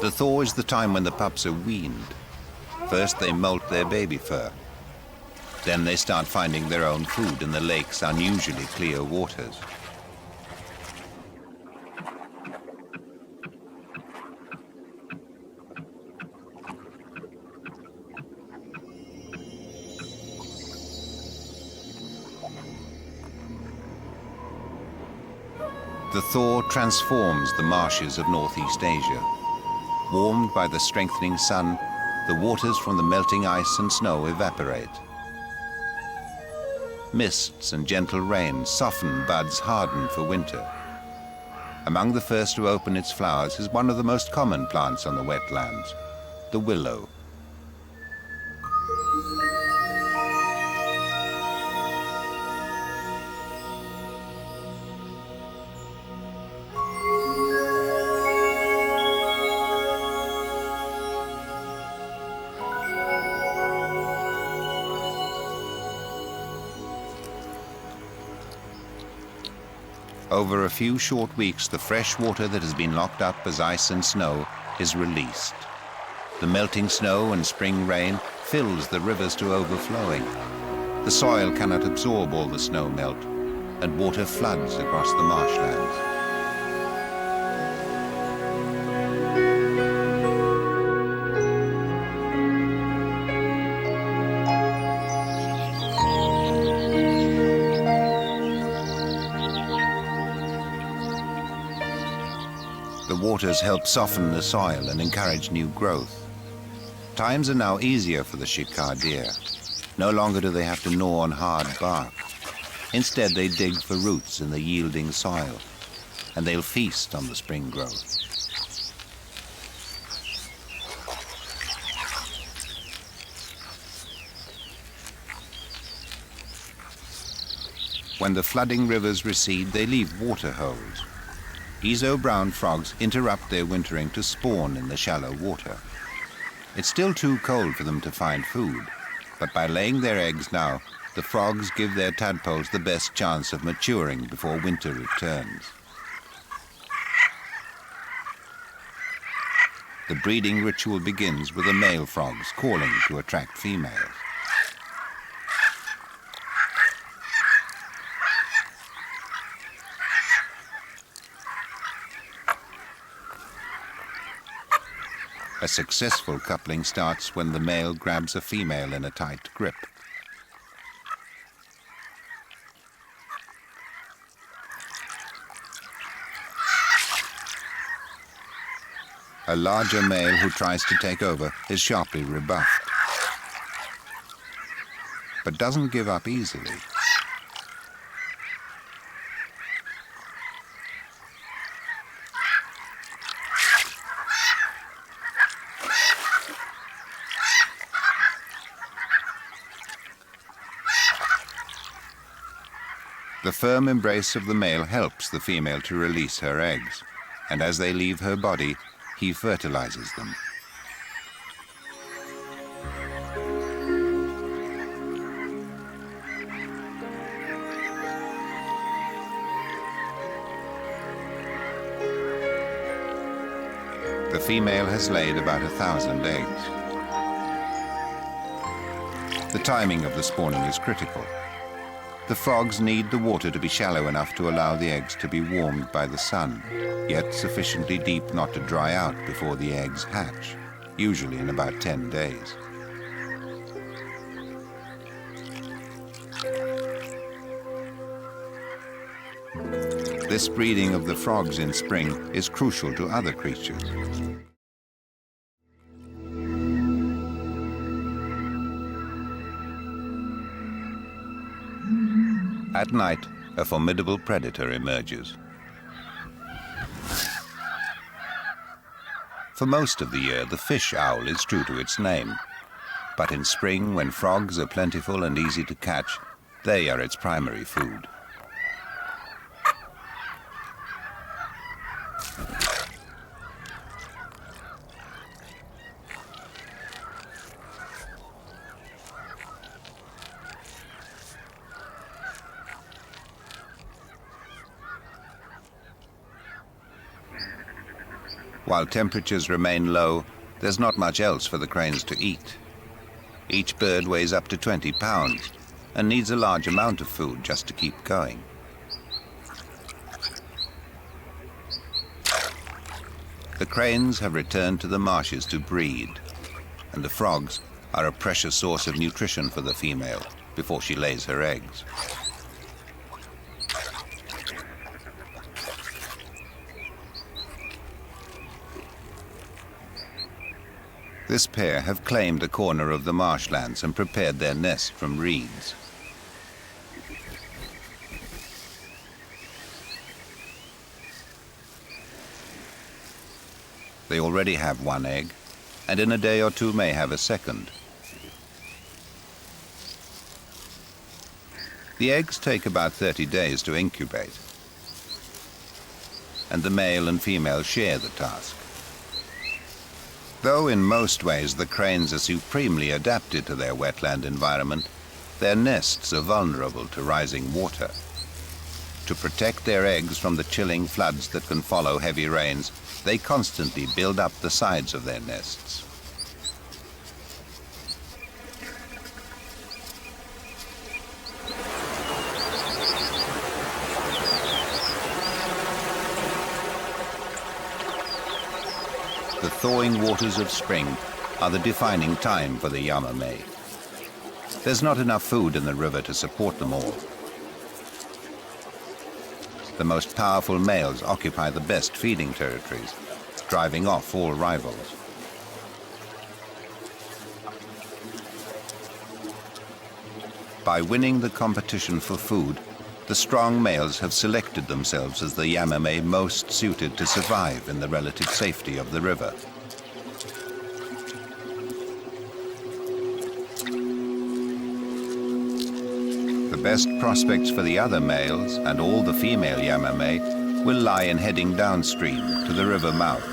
The thaw is the time when the pups are weaned. First they molt their baby fur. Then they start finding their own food in the lake's unusually clear waters. The thaw transforms the marshes of Northeast Asia. Warmed by the strengthening sun, the waters from the melting ice and snow evaporate. Mists and gentle rain soften buds hardened for winter. Among the first to open its flowers is one of the most common plants on the wetlands, the willow. Over a few short weeks, the fresh water that has been locked up as ice and snow is released. The melting snow and spring rain fills the rivers to overflowing. The soil cannot absorb all the snow melt, and water floods across the marshlands. The waters help soften the soil and encourage new growth. Times are now easier for the shikar deer. No longer do they have to gnaw on hard bark. Instead, they dig for roots in the yielding soil, and they'll feast on the spring growth. When the flooding rivers recede, they leave water holes. Ezo-brown frogs interrupt their wintering to spawn in the shallow water. It's still too cold for them to find food, but by laying their eggs now, the frogs give their tadpoles the best chance of maturing before winter returns. The breeding ritual begins with the male frogs calling to attract females. A successful coupling starts when the male grabs a female in a tight grip. A larger male who tries to take over is sharply rebuffed, but doesn't give up easily. The firm embrace of the male helps the female to release her eggs, and as they leave her body, he fertilizes them. The female has laid about 1,000 eggs. The timing of the spawning is critical. The frogs need the water to be shallow enough to allow the eggs to be warmed by the sun, yet sufficiently deep not to dry out before the eggs hatch, usually in about 10 days. This breeding of the frogs in spring is crucial to other creatures. At night, a formidable predator emerges. For most of the year, the fish owl is true to its name. But in spring, when frogs are plentiful and easy to catch, they are its primary food. While temperatures remain low, there's not much else for the cranes to eat. Each bird weighs up to 20 pounds and needs a large amount of food just to keep going. The cranes have returned to the marshes to breed, and the frogs are a precious source of nutrition for the female before she lays her eggs. This pair have claimed a corner of the marshlands and prepared their nest from reeds. They already have one egg, and in a day or two may have a second. The eggs take about 30 days to incubate, and the male and female share the task. Though in most ways the cranes are supremely adapted to their wetland environment, their nests are vulnerable to rising water. To protect their eggs from the chilling floods that can follow heavy rains, they constantly build up the sides of their nests. The thawing waters of spring are the defining time for the Yamame. There's not enough food in the river to support them all. The most powerful males occupy the best feeding territories, driving off all rivals. By winning the competition for food, the strong males have selected themselves as the Yamame most suited to survive in the relative safety of the river. The best prospects for the other males and all the female Yamame will lie in heading downstream to the river mouth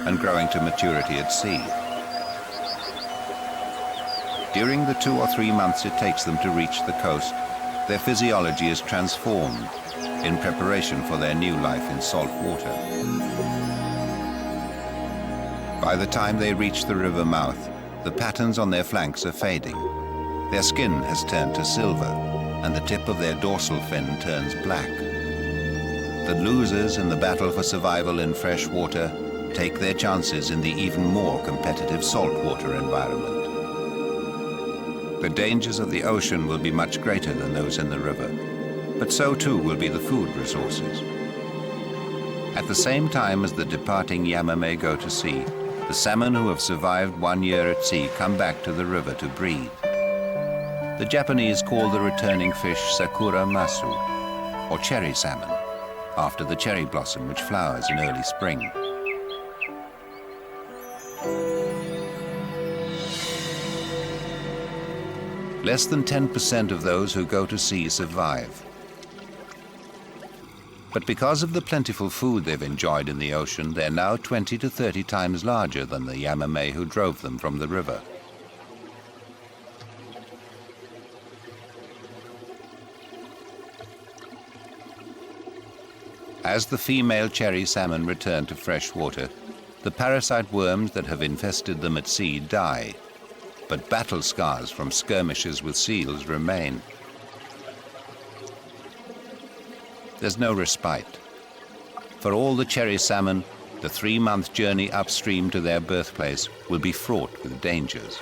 and growing to maturity at sea. During the 2 or 3 months it takes them to reach the coast, their physiology is transformed in preparation for their new life in salt water. By the time they reach the river mouth, the patterns on their flanks are fading. Their skin has turned to silver, and the tip of their dorsal fin turns black. The losers in the battle for survival in fresh water take their chances in the even more competitive saltwater environment. The dangers of the ocean will be much greater than those in the river, but so too will be the food resources. At the same time as the departing Yamame go to sea, the salmon who have survived 1 year at sea come back to the river to breed. The Japanese call the returning fish sakura masu, or cherry salmon, after the cherry blossom which flowers in early spring. Less than 10% of those who go to sea survive. But because of the plentiful food they've enjoyed in the ocean, they're now 20 to 30 times larger than the Yamame who drove them from the river. As the female cherry salmon return to fresh water, the parasite worms that have infested them at sea die, but battle scars from skirmishes with seals remain. There's no respite. For all the cherry salmon, the 3-month journey upstream to their birthplace will be fraught with dangers.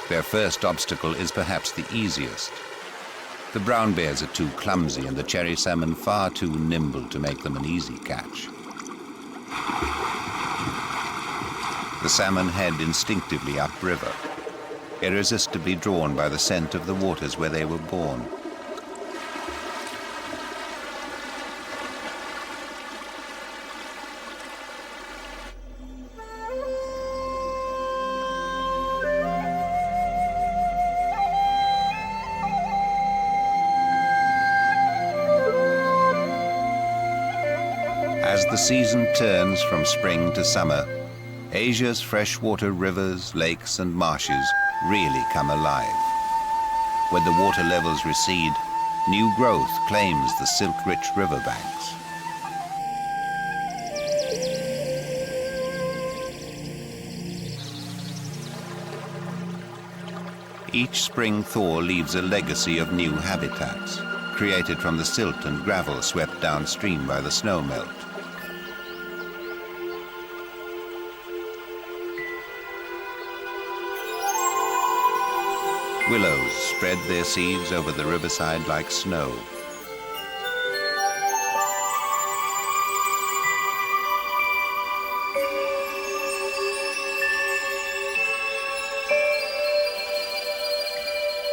Their first obstacle is perhaps the easiest. The brown bears are too clumsy and the cherry salmon far too nimble to make them an easy catch. The salmon head instinctively upriver, irresistibly drawn by the scent of the waters where they were born. As the season turns from spring to summer, Asia's freshwater rivers, lakes and marshes really come alive. When the water levels recede, new growth claims the silt-rich riverbanks. Each spring thaw leaves a legacy of new habitats, created from the silt and gravel swept downstream by the snowmelt. Willows spread their seeds over the riverside like snow.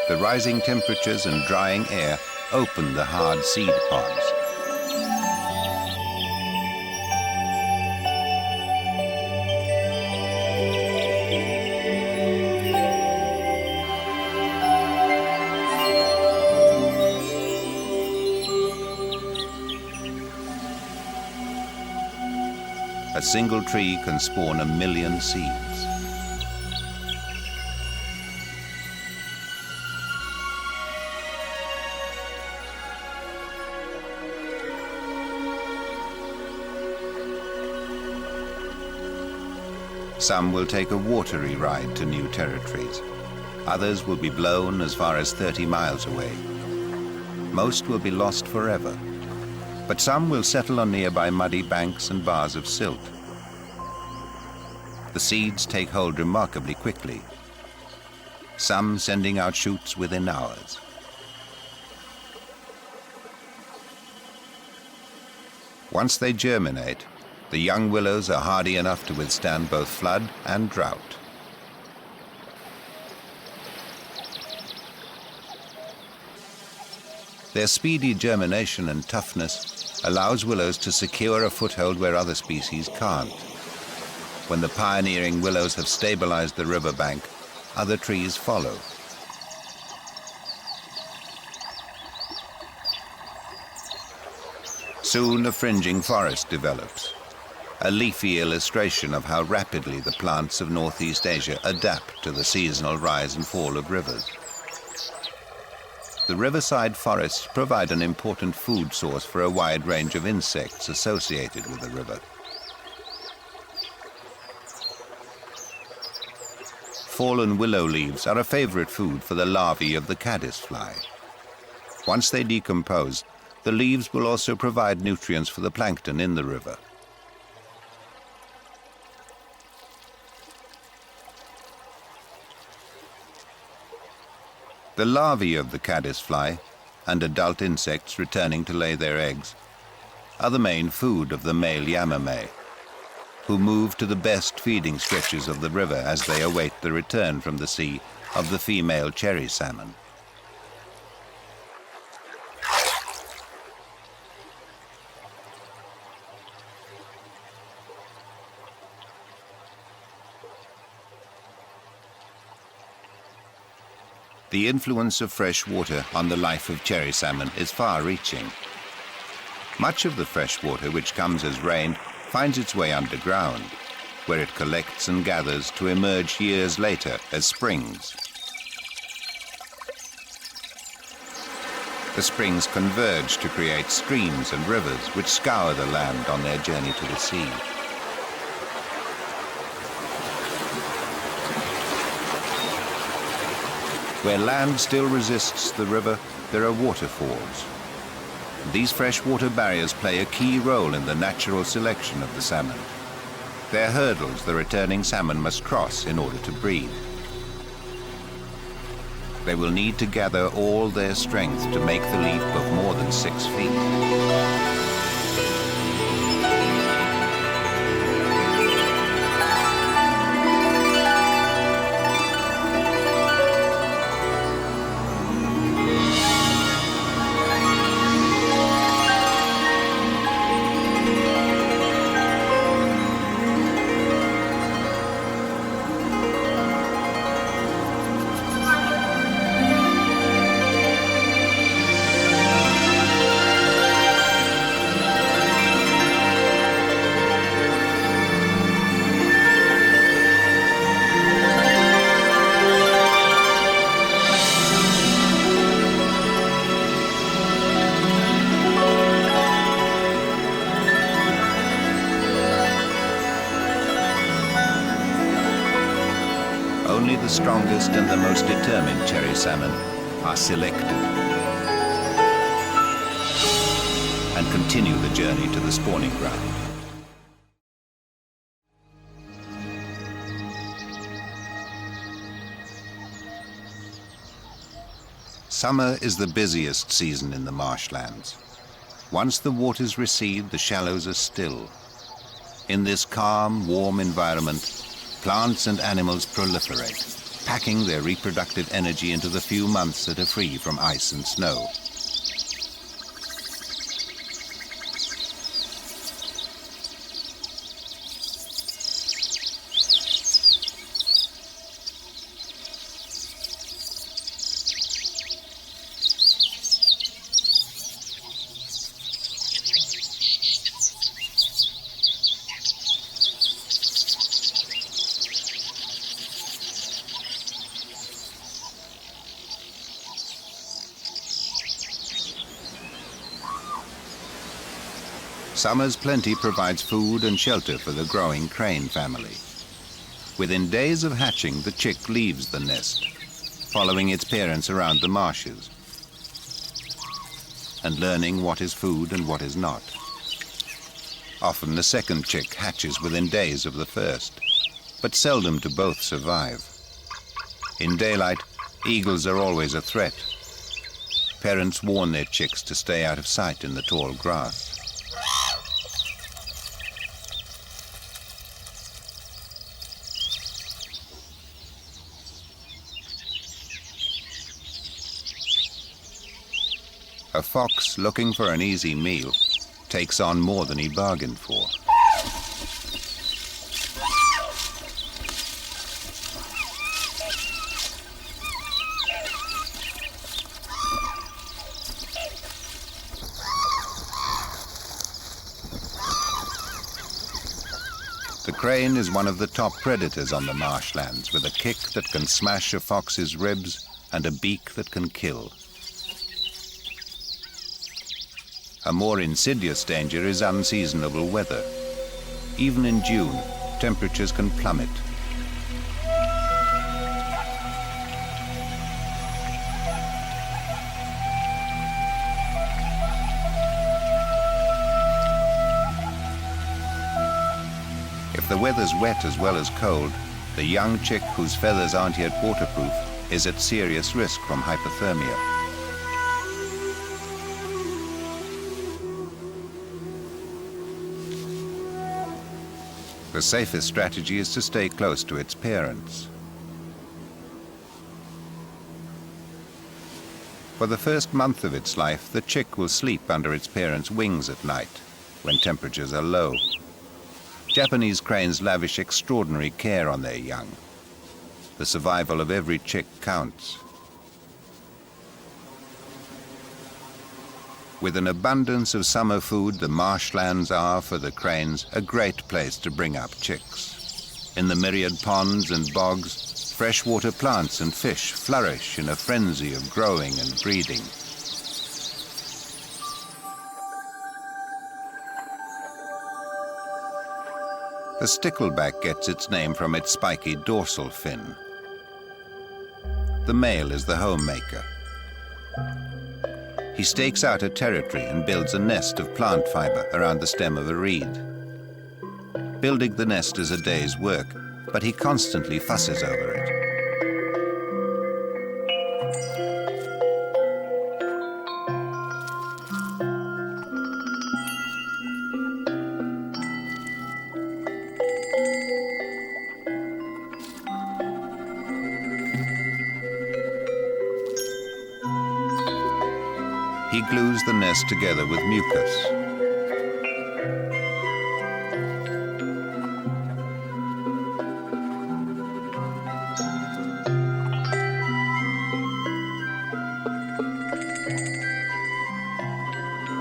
The rising temperatures and drying air open the hard seed pods. A single tree can spawn 1 million seeds. Some will take a watery ride to new territories. Others will be blown as far as 30 miles away. Most will be lost forever. but some will settle on nearby muddy banks and bars of silt. The seeds take hold remarkably quickly, some sending out shoots within hours. Once they germinate, the young willows are hardy enough to withstand both flood and drought. Their speedy germination and toughness allows willows to secure a foothold where other species can't. When the pioneering willows have stabilized the riverbank, other trees follow. Soon a fringing forest develops, a leafy illustration of how rapidly the plants of Northeast Asia adapt to the seasonal rise and fall of rivers. The riverside forests provide an important food source for a wide range of insects associated with the river. Fallen willow leaves are a favorite food for the larvae of the caddisfly. Once they decompose, the leaves will also provide nutrients for the plankton in the river. The larvae of the caddisfly, and adult insects returning to lay their eggs, are the main food of the male yamame, who move to the best feeding stretches of the river as they await the return from the sea of the female cherry salmon. The influence of fresh water on the life of cherry salmon is far-reaching. Much of the fresh water which comes as rain finds its way underground, where it collects and gathers to emerge years later as springs. The springs converge to create streams and rivers which scour the land on their journey to the sea. Where land still resists the river, there are waterfalls. These freshwater barriers play a key role in the natural selection of the salmon. They're hurdles the returning salmon must cross in order to breed. They will need to gather all their strength to make the leap of more than 6 feet. Only the strongest and the most determined cherry salmon are selected and continue the journey to the spawning ground. Summer is the busiest season in the marshlands. Once the waters recede, the shallows are still. In this calm, warm environment, plants and animals proliferate, packing their reproductive energy into the few months that are free from ice and snow. Summer's plenty provides food and shelter for the growing crane family. Within days of hatching, the chick leaves the nest, following its parents around the marshes. and learning what is food and what is not. Often the second chick hatches within days of the first, but seldom do both survive. In daylight, eagles are always a threat. Parents warn their chicks to stay out of sight in the tall grass. A fox looking for an easy meal takes on more than he bargained for. The crane is one of the top predators on the marshlands, with a kick that can smash a fox's ribs and a beak that can kill. A more insidious danger is unseasonable weather. Even in June, temperatures can plummet. If the weather's wet as well as cold, the young chick whose feathers aren't yet waterproof is at serious risk from hypothermia. The safest strategy is to stay close to its parents. For the first month of its life, the chick will sleep under its parents' wings at night, when temperatures are low. Japanese cranes lavish extraordinary care on their young. The survival of every chick counts. With an abundance of summer food, the marshlands are, for the cranes, a great place to bring up chicks. In the myriad ponds and bogs, freshwater plants and fish flourish in a frenzy of growing and breeding. The stickleback gets its name from its spiky dorsal fin. The male is the homemaker. He stakes out a territory and builds a nest of plant fiber around the stem of a reed. Building the nest is a day's work, but he constantly fusses over it. He glues the nest together with mucus.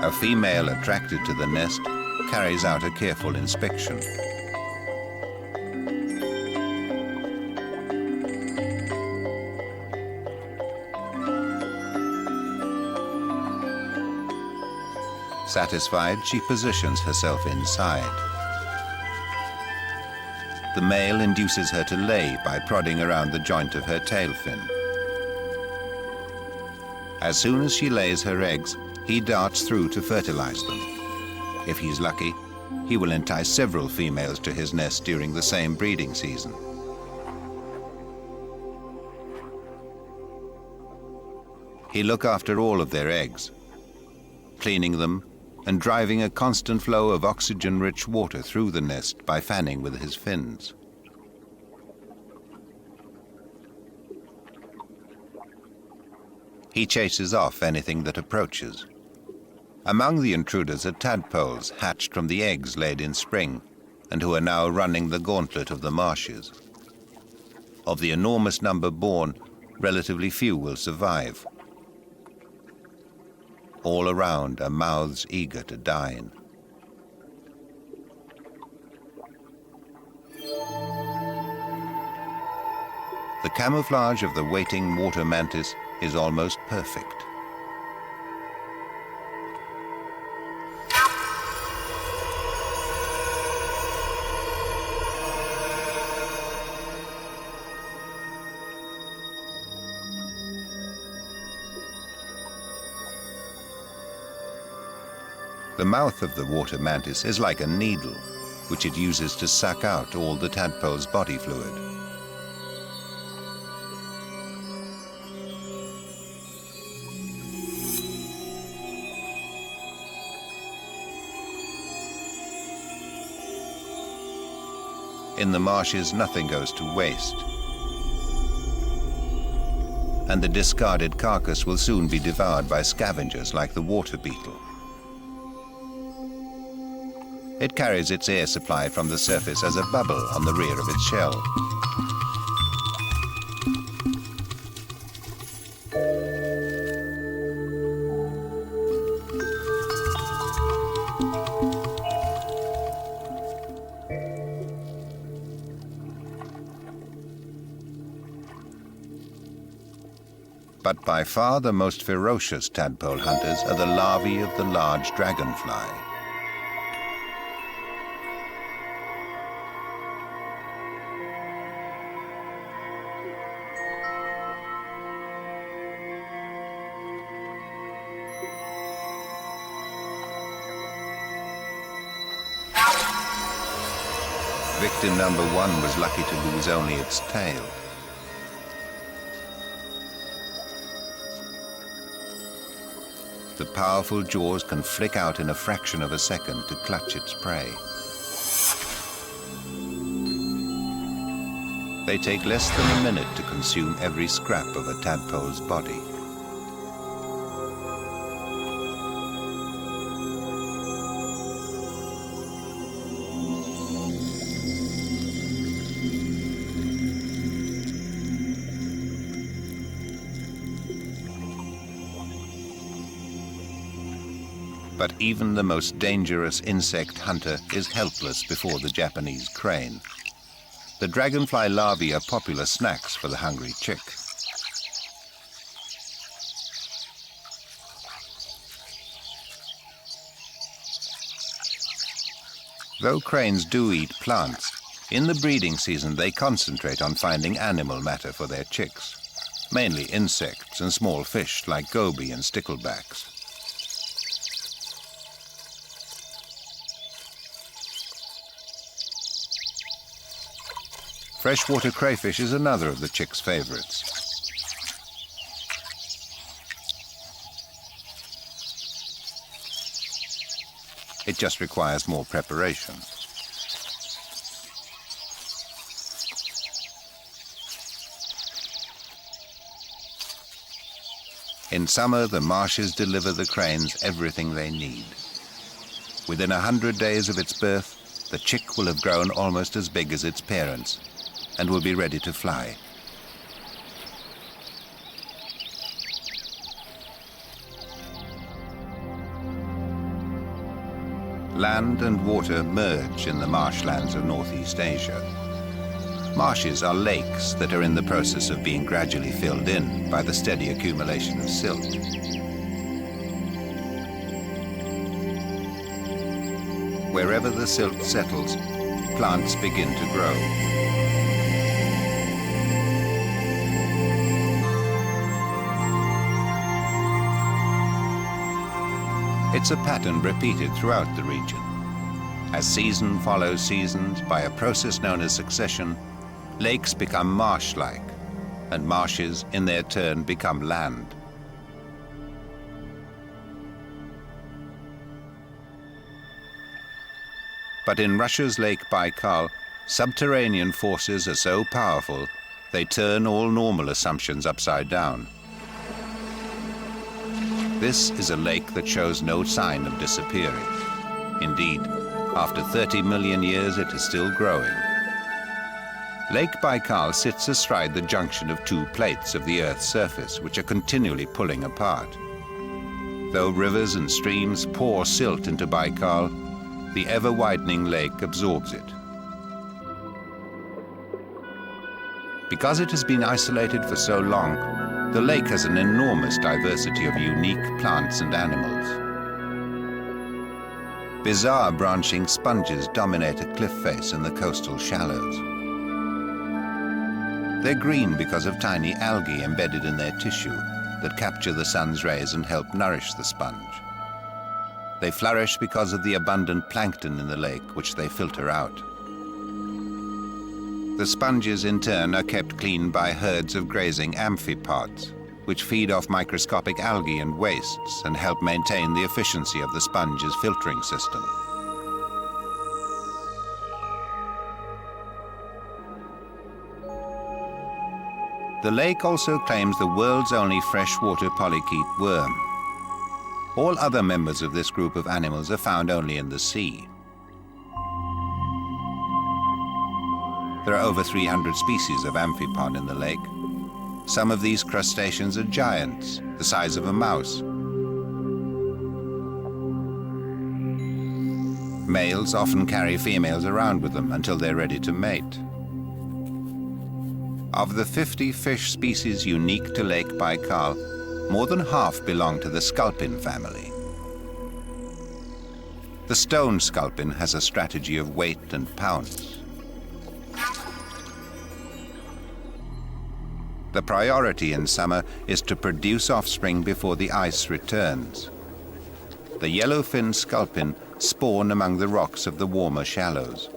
A female attracted to the nest carries out a careful inspection. Satisfied, she positions herself inside. The male induces her to lay by prodding around the joint of her tail fin. As soon as she lays her eggs, he darts through to fertilize them. If he's lucky, he will entice several females to his nest during the same breeding season. He looks after all of their eggs, cleaning them and driving a constant flow of oxygen-rich water through the nest by fanning with his fins. He chases off anything that approaches. Among the intruders are tadpoles hatched from the eggs laid in spring and who are now running the gauntlet of the marshes. Of the enormous number born, relatively few will survive. All around are mouths eager to dine. The camouflage of the waiting water mantis is almost perfect. The mouth of the water mantis is like a needle, which it uses to suck out all the tadpole's body fluid. In the marshes, nothing goes to waste, and the discarded carcass will soon be devoured by scavengers like the water beetle. It carries its air supply from the surface as a bubble on the rear of its shell. But by far the most ferocious tadpole hunters are the larvae of the large dragonfly. Victim number one was lucky to lose only its tail. The powerful jaws can flick out in a fraction of a second to clutch its prey. They take less than a minute to consume every scrap of a tadpole's body. But even the most dangerous insect hunter is helpless before the Japanese crane. The dragonfly larvae are popular snacks for the hungry chick. Though cranes do eat plants, in the breeding season they concentrate on finding animal matter for their chicks, mainly insects and small fish like gobi and sticklebacks. Freshwater crayfish is another of the chick's favorites. It just requires more preparation. In summer, the marshes deliver the cranes everything they need. Within 100 days of its birth, the chick will have grown almost as big as its parents and will be ready to fly. Land and water merge in the marshlands of Northeast Asia. Marshes are lakes that are in the process of being gradually filled in by the steady accumulation of silt. Wherever the silt settles, plants begin to grow. It's a pattern repeated throughout the region. As season follows seasons, by a process known as succession, lakes become marsh-like, and marshes, in their turn, become land. But in Russia's Lake Baikal, subterranean forces are so powerful, they turn all normal assumptions upside down. This is a lake that shows no sign of disappearing. Indeed, after 30 million years, it is still growing. Lake Baikal sits astride the junction of two plates of the Earth's surface, which are continually pulling apart. Though rivers and streams pour silt into Baikal, the ever-widening lake absorbs it. Because it has been isolated for so long, the lake has an enormous diversity of unique plants and animals. Bizarre branching sponges dominate a cliff face in the coastal shallows. They're green because of tiny algae embedded in their tissue that capture the sun's rays and help nourish the sponge. They flourish because of the abundant plankton in the lake, which they filter out. The sponges, in turn, are kept clean by herds of grazing amphipods, which feed off microscopic algae and wastes and help maintain the efficiency of the sponge's filtering system. The lake also claims the world's only freshwater polychaete worm. All other members of this group of animals are found only in the sea. There are over 300 species of amphipod in the lake. Some of these crustaceans are giants, the size of a mouse. Males often carry females around with them until they're ready to mate. Of the 50 fish species unique to Lake Baikal, more than half belong to the sculpin family. The stone sculpin has a strategy of wait and pounce. The priority in summer is to produce offspring before the ice returns. The yellowfin sculpin spawn among the rocks of the warmer shallows.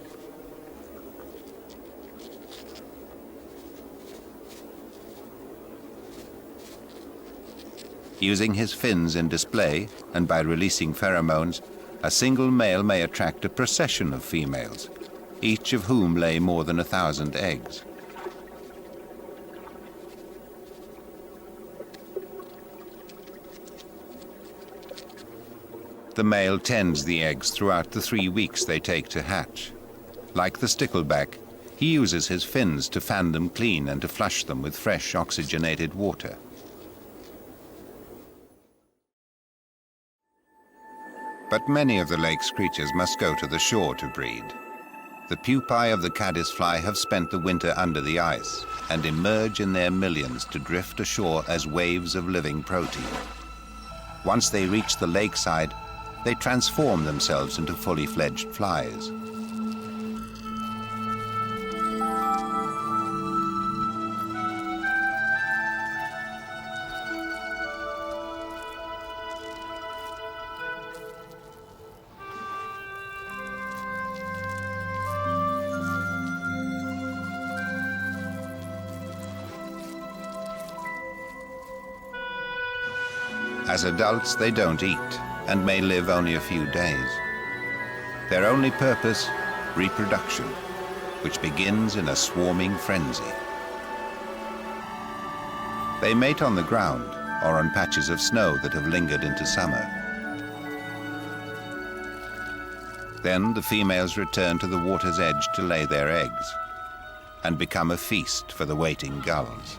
Using his fins in display and by releasing pheromones, a single male may attract a procession of females, each of whom lay more than 1,000 eggs. The male tends the eggs throughout the 3 weeks they take to hatch. Like the stickleback, he uses his fins to fan them clean and to flush them with fresh oxygenated water. But many of the lake's creatures must go to the shore to breed. The pupae of the caddisfly have spent the winter under the ice and emerge in their millions to drift ashore as waves of living protein. Once they reach the lakeside, they transform themselves into fully fledged flies. As adults, they don't eat and may live only a few days. Their only purpose, reproduction, which begins in a swarming frenzy. They mate on the ground or on patches of snow that have lingered into summer. Then the females return to the water's edge to lay their eggs and become a feast for the waiting gulls.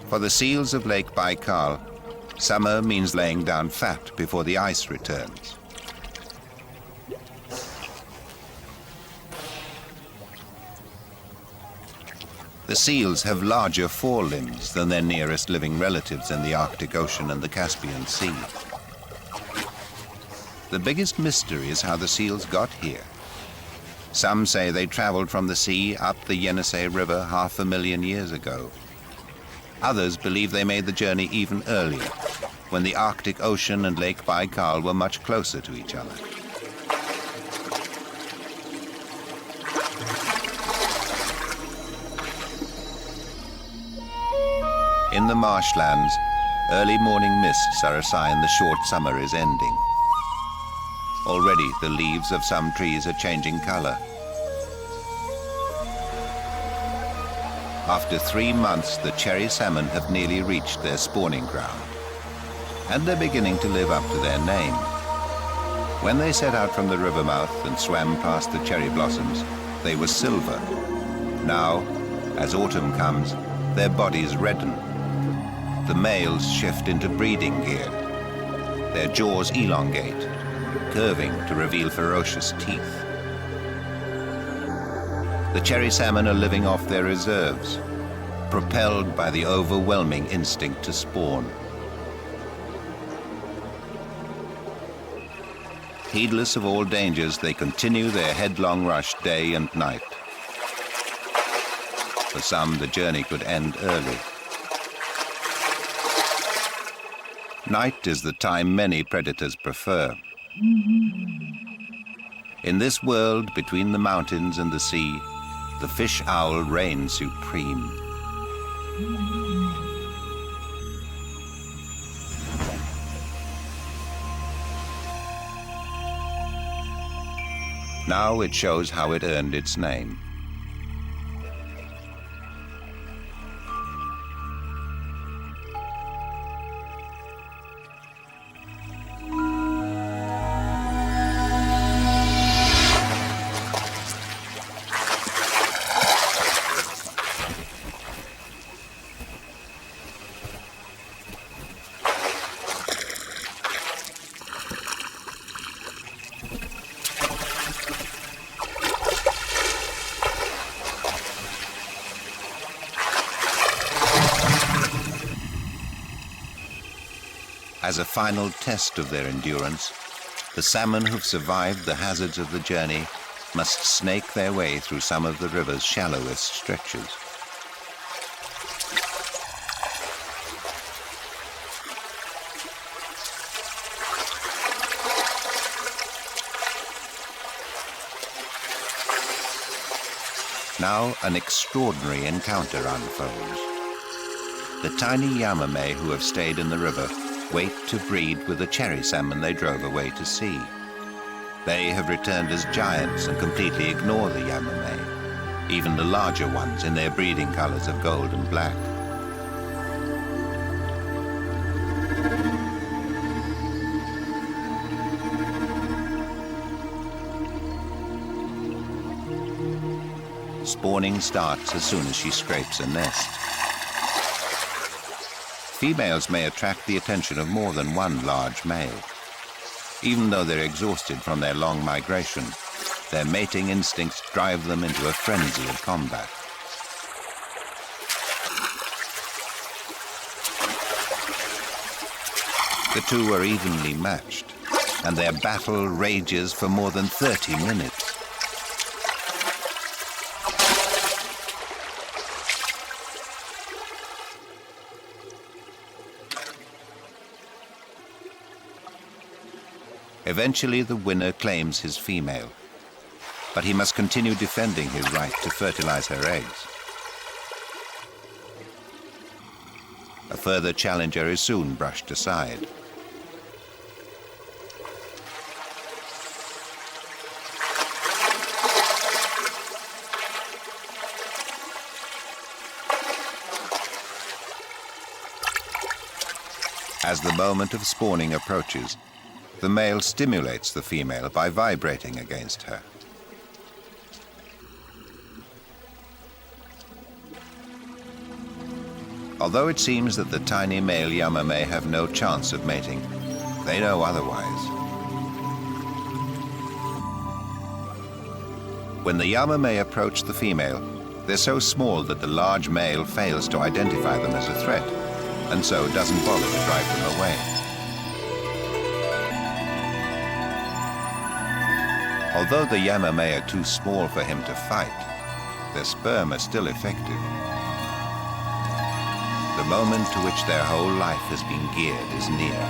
For the seals of Lake Baikal, summer means laying down fat before the ice returns. The seals have larger forelimbs than their nearest living relatives in the Arctic Ocean and the Caspian Sea. The biggest mystery is how the seals got here. Some say they traveled from the sea up the Yenisei River 500,000 years ago. Others believe they made the journey even earlier, when the Arctic Ocean and Lake Baikal were much closer to each other. In the marshlands, early morning mists are a sign the short summer is ending. Already the leaves of some trees are changing color. After 3 months, the cherry salmon have nearly reached their spawning ground, and they're beginning to live up to their name. When they set out from the river mouth and swam past the cherry blossoms, they were silver. Now, as autumn comes, their bodies redden. The males shift into breeding gear. Their jaws elongate, curving to reveal ferocious teeth. The cherry salmon are living off their reserves, propelled by the overwhelming instinct to spawn. Heedless of all dangers, they continue their headlong rush day and night. For some, the journey could end early. Night is the time many predators prefer. In this world between the mountains and the sea, the fish owl reigns supreme. Now it shows how it earned its name. As a final test of their endurance, the salmon who've survived the hazards of the journey must snake their way through some of the river's shallowest stretches. Now an extraordinary encounter unfolds. The tiny Yamame who have stayed in the river wait to breed with the cherry salmon they drove away to sea. They have returned as giants and completely ignore the Yamame, even the larger ones in their breeding colors of gold and black. Spawning starts as soon as she scrapes a nest. Females may attract the attention of more than one large male. Even though they're exhausted from their long migration, their mating instincts drive them into a frenzy of combat. The two are evenly matched, and their battle rages for more than 30 minutes. Eventually, the winner claims his female, but he must continue defending his right to fertilize her eggs. A further challenger is soon brushed aside. As the moment of spawning approaches, the male stimulates the female by vibrating against her. Although it seems that the tiny male Yamame have no chance of mating, they know otherwise. When the Yamame approach the female, they're so small that the large male fails to identify them as a threat, and so doesn't bother to drive them away. Although the Yamame are too small for him to fight, their sperm are still effective. The moment to which their whole life has been geared is near.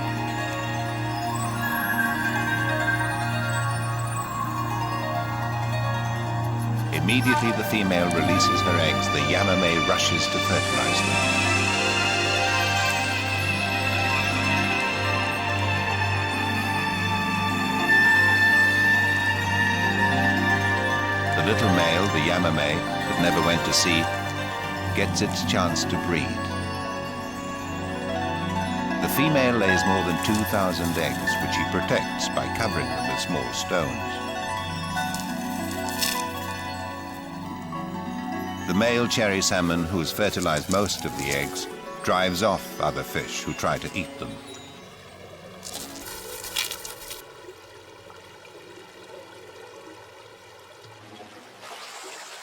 Immediately the female releases her eggs, the Yamame rushes to fertilize them. The little male, the Yamame, that never went to sea, gets its chance to breed. The female lays more than 2,000 eggs, which she protects by covering them with small stones. The male cherry salmon, who has fertilized most of the eggs, drives off other fish who try to eat them.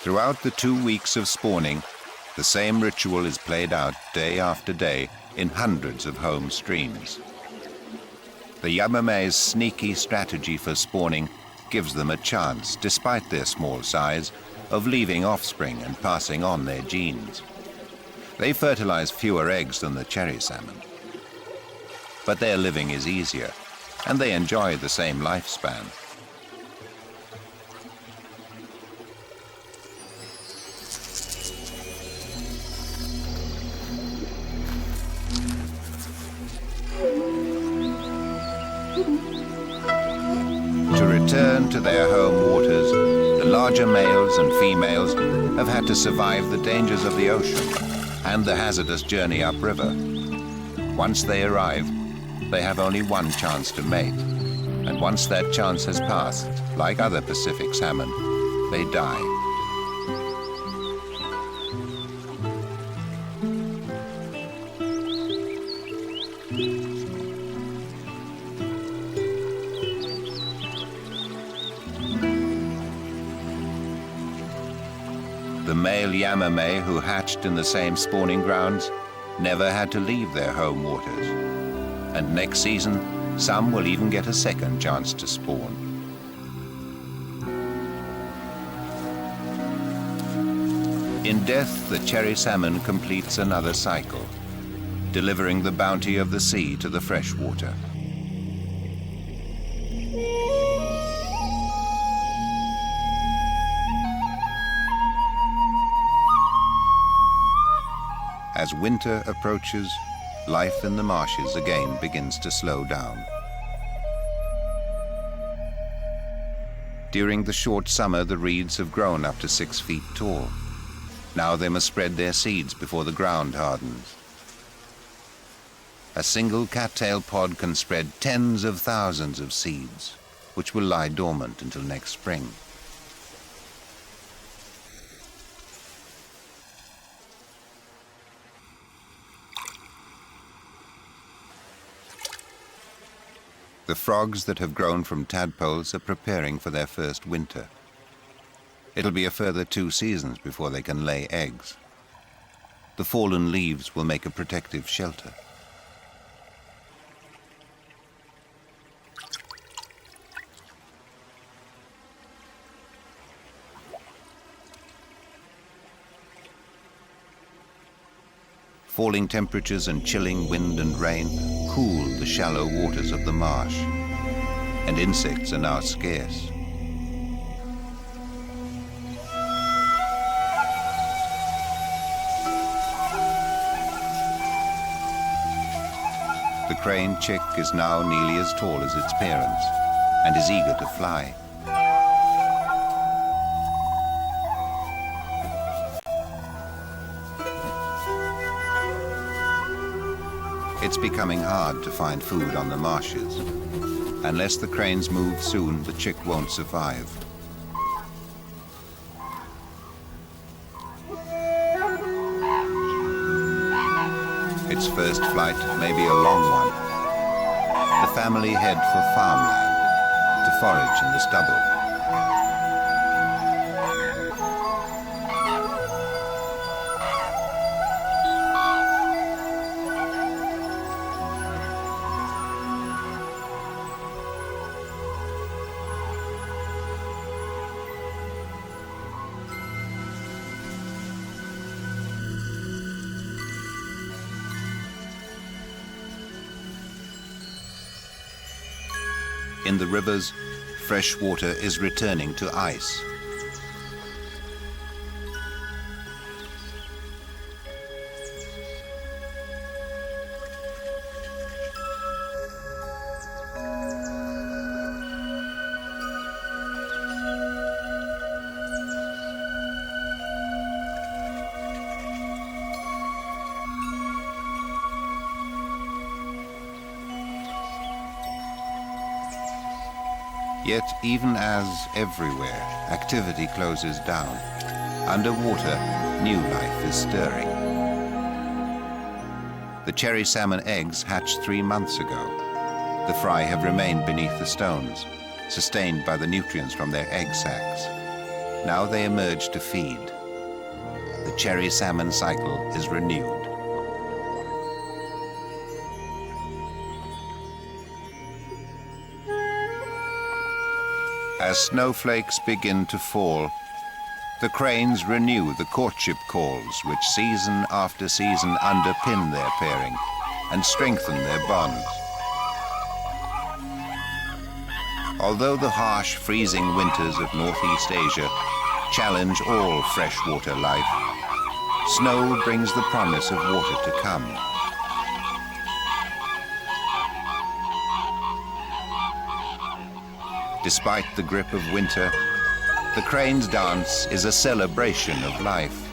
Throughout the 2 weeks of spawning, the same ritual is played out day after day in hundreds of home streams. The Yamame's sneaky strategy for spawning gives them a chance, despite their small size, of leaving offspring and passing on their genes. They fertilize fewer eggs than the cherry salmon. but their living is easier, and they enjoy the same lifespan. To return to their home waters, the larger males and females have had to survive the dangers of the ocean and the hazardous journey upriver. Once they arrive, they have only one chance to mate, and once that chance has passed, like other Pacific salmon, they die. The male Yamame who hatched in the same spawning grounds never had to leave their home waters. And next season, some will even get a second chance to spawn. In death, the cherry salmon completes another cycle, delivering the bounty of the sea to the freshwater. As winter approaches, life in the marshes again begins to slow down. During the short summer, the reeds have grown up to 6 feet tall. Now they must spread their seeds before the ground hardens. A single cattail pod can spread tens of thousands of seeds, which will lie dormant until next spring. The frogs that have grown from tadpoles are preparing for their first winter. It'll be a further 2 seasons before they can lay eggs. The fallen leaves will make a protective shelter. Falling temperatures and chilling wind and rain cool the shallow waters of the marsh, and insects are now scarce. The crane chick is now nearly as tall as its parents and is eager to fly. It's becoming hard to find food on the marshes. Unless the cranes move soon, the chick won't survive. Its first flight may be a long one. The family head for farmland to forage in the stubble. In the rivers, fresh water is returning to ice. Yet, even as everywhere activity closes down, underwater, new life is stirring. The cherry salmon eggs hatched 3 months ago. The fry have remained beneath the stones, sustained by the nutrients from their egg sacs. Now they emerge to feed. The cherry salmon cycle is renewed. As snowflakes begin to fall, the cranes renew the courtship calls which season after season underpin their pairing and strengthen their bonds. Although the harsh, freezing winters of Northeast Asia challenge all freshwater life, snow brings the promise of water to come. Despite the grip of winter, the crane's dance is a celebration of life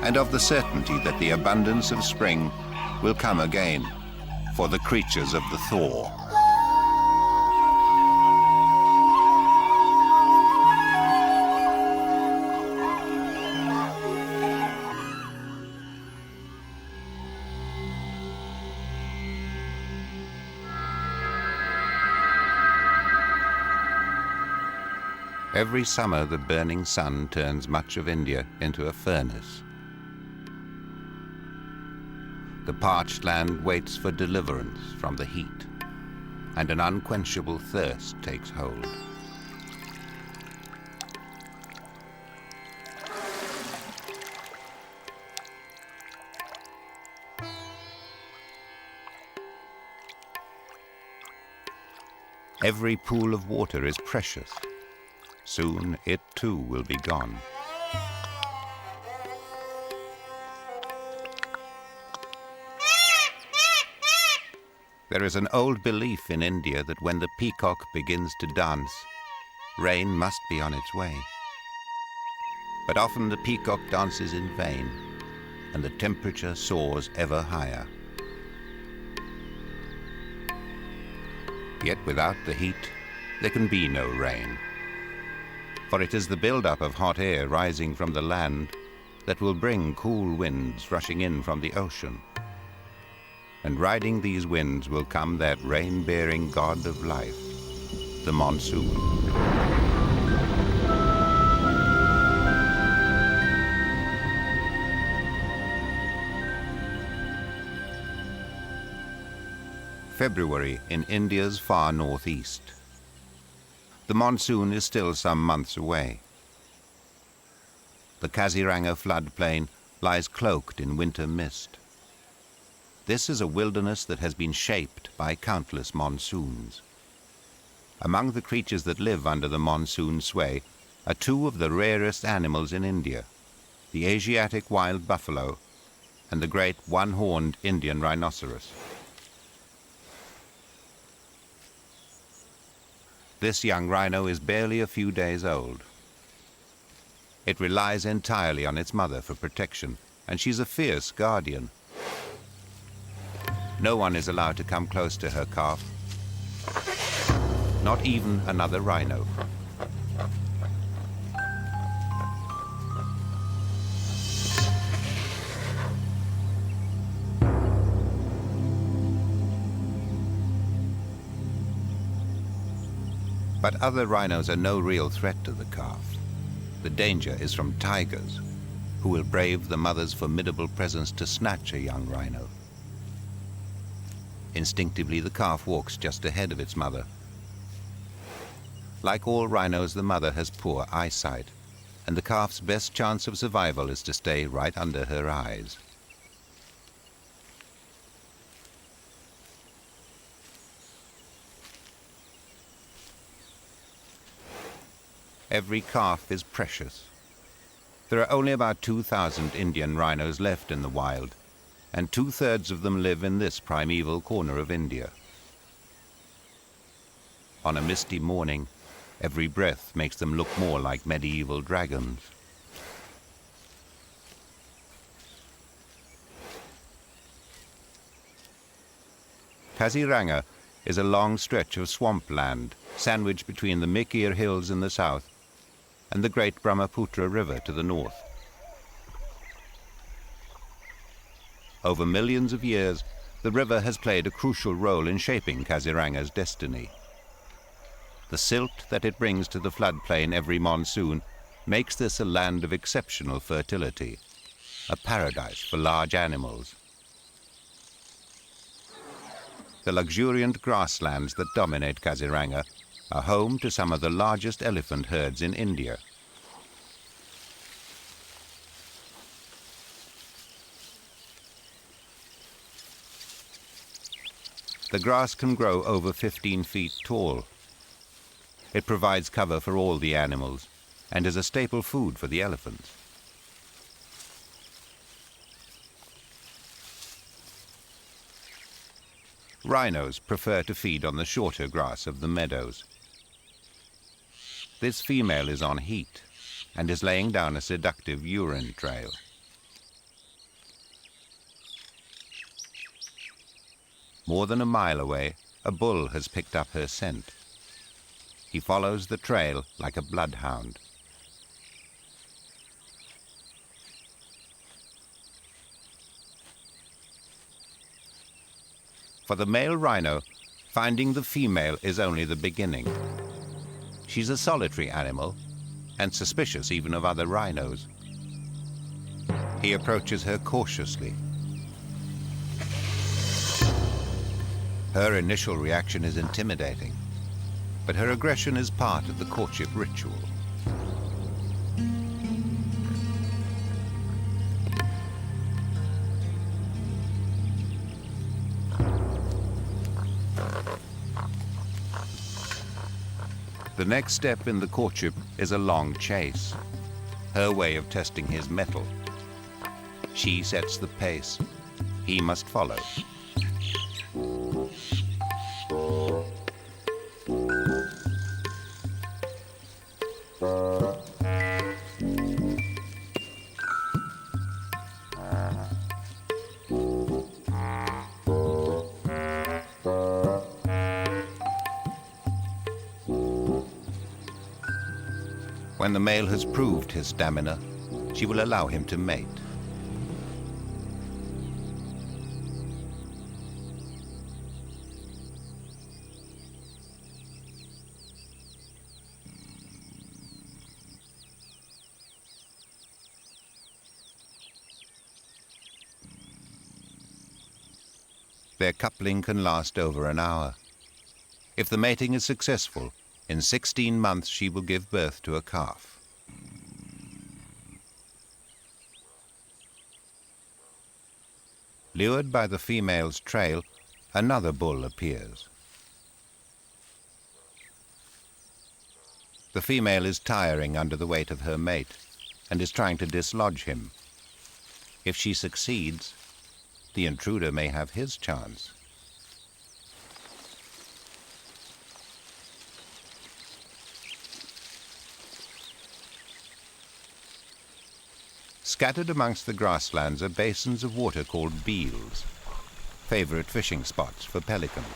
and of the certainty that the abundance of spring will come again for the creatures of the Thaw. Every summer, the burning sun turns much of India into a furnace. The parched land waits for deliverance from the heat, and an unquenchable thirst takes hold. Every pool of water is precious. Soon it too will be gone. There is an old belief in India that when the peacock begins to dance, rain must be on its way. But often the peacock dances in vain, and the temperature soars ever higher. Yet without the heat, there can be no rain. For it is the build-up of hot air rising from the land that will bring cool winds rushing in from the ocean. And riding these winds will come that rain-bearing god of life, the monsoon. February in India's far northeast. The monsoon is still some months away. The Kaziranga floodplain lies cloaked in winter mist. This is a wilderness that has been shaped by countless monsoons. Among the creatures that live under the monsoon sway are two of the rarest animals in India, the Asiatic wild buffalo and the great one-horned Indian rhinoceros. This young rhino is barely a few days old. It relies entirely on its mother for protection, and she's a fierce guardian. No one is allowed to come close to her calf, not even another rhino. But other rhinos are no real threat to the calf. The danger is from tigers, who will brave the mother's formidable presence to snatch a young rhino. Instinctively, the calf walks just ahead of its mother. Like all rhinos, the mother has poor eyesight, and the calf's best chance of survival is to stay right under her eyes. Every calf is precious. There are only about 2,000 Indian rhinos left in the wild, and 2/3 of them live in this primeval corner of India. On a misty morning, every breath makes them look more like medieval dragons. Kaziranga is a long stretch of swampland sandwiched between the Mikir Hills in the south and the great Brahmaputra River to the north. Over millions of years, the river has played a crucial role in shaping Kaziranga's destiny. The silt that it brings to the floodplain every monsoon makes this a land of exceptional fertility, a paradise for large animals. The luxuriant grasslands that dominate Kaziranga are home to some of the largest elephant herds in India. The grass can grow over 15 feet tall. It provides cover for all the animals and is a staple food for the elephants. Rhinos prefer to feed on the shorter grass of the meadows. This female is on heat and is laying down a seductive urine trail. More than a mile away, a bull has picked up her scent. He follows the trail like a bloodhound. For the male rhino, finding the female is only the beginning. She's a solitary animal and suspicious even of other rhinos. He approaches her cautiously. Her initial reaction is intimidating, but her aggression is part of the courtship ritual. The next step in the courtship is a long chase, her way of testing his mettle. She sets the pace. He must follow. When the male has proved his stamina, she will allow him to mate. Their coupling can last over an hour. If the mating is successful, in 16 months she will give birth to a calf. Lured by the female's trail, another bull appears. The female is tiring under the weight of her mate and is trying to dislodge him. If she succeeds, the intruder may have his chance. Scattered amongst the grasslands are basins of water called beels, favorite fishing spots for pelicans.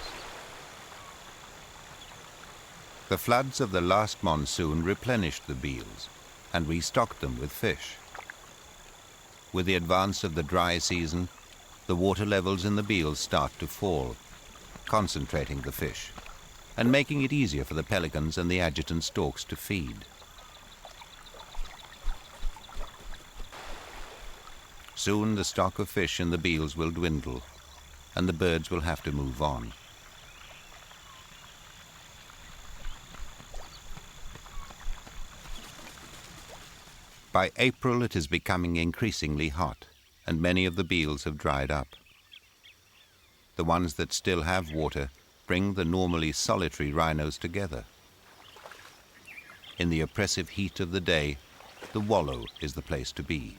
The floods of the last monsoon replenished the beels and restocked them with fish. With the advance of the dry season, the water levels in the beels start to fall, concentrating the fish and making it easier for the pelicans and the adjutant storks to feed. Soon the stock of fish in the beels will dwindle, and the birds will have to move on. By April it is becoming increasingly hot, and many of the beels have dried up. The ones that still have water bring the normally solitary rhinos together. In the oppressive heat of the day, the wallow is the place to be.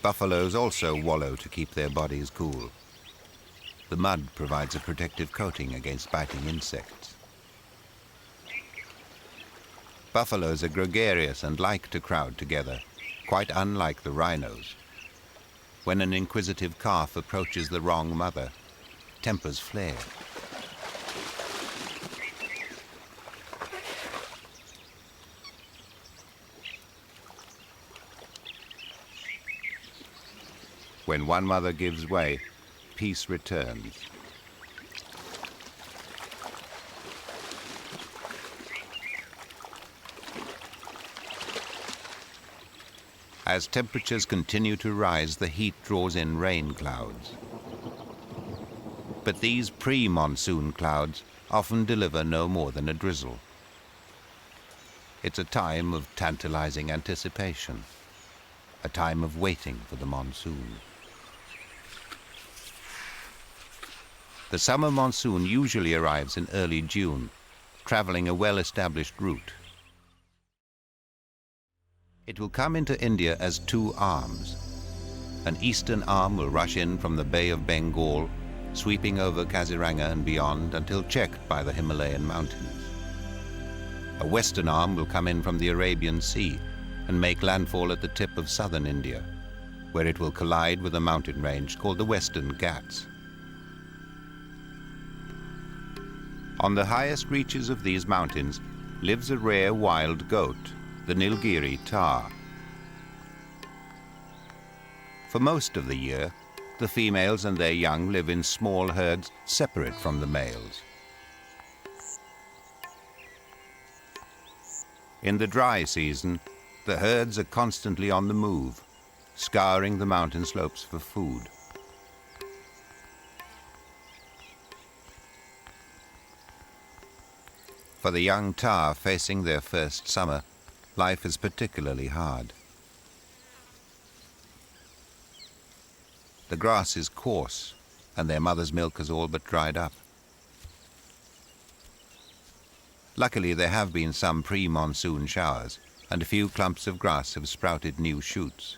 Buffaloes also wallow to keep their bodies cool. The mud provides a protective coating against biting insects. Buffaloes are gregarious and like to crowd together, quite unlike the rhinos. When an inquisitive calf approaches the wrong mother, tempers flare. When one mother gives way, peace returns. As temperatures continue to rise, the heat draws in rain clouds. But these pre-monsoon clouds often deliver no more than a drizzle. It's a time of tantalizing anticipation, a time of waiting for the monsoon. The summer monsoon usually arrives in early June, traveling a well-established route. It will come into India as two arms. An eastern arm will rush in from the Bay of Bengal, sweeping over Kaziranga and beyond until checked by the Himalayan mountains. A western arm will come in from the Arabian Sea and make landfall at the tip of southern India, where it will collide with a mountain range called the Western Ghats. On the highest reaches of these mountains lives a rare wild goat, the Nilgiri Thaw. For most of the year, the females and their young live in small herds separate from the males. In the dry season, the herds are constantly on the move, scouring the mountain slopes for food. For the young Thaw facing their first summer, life is particularly hard. The grass is coarse, and their mother's milk has all but dried up. Luckily, there have been some pre-monsoon showers, and a few clumps of grass have sprouted new shoots.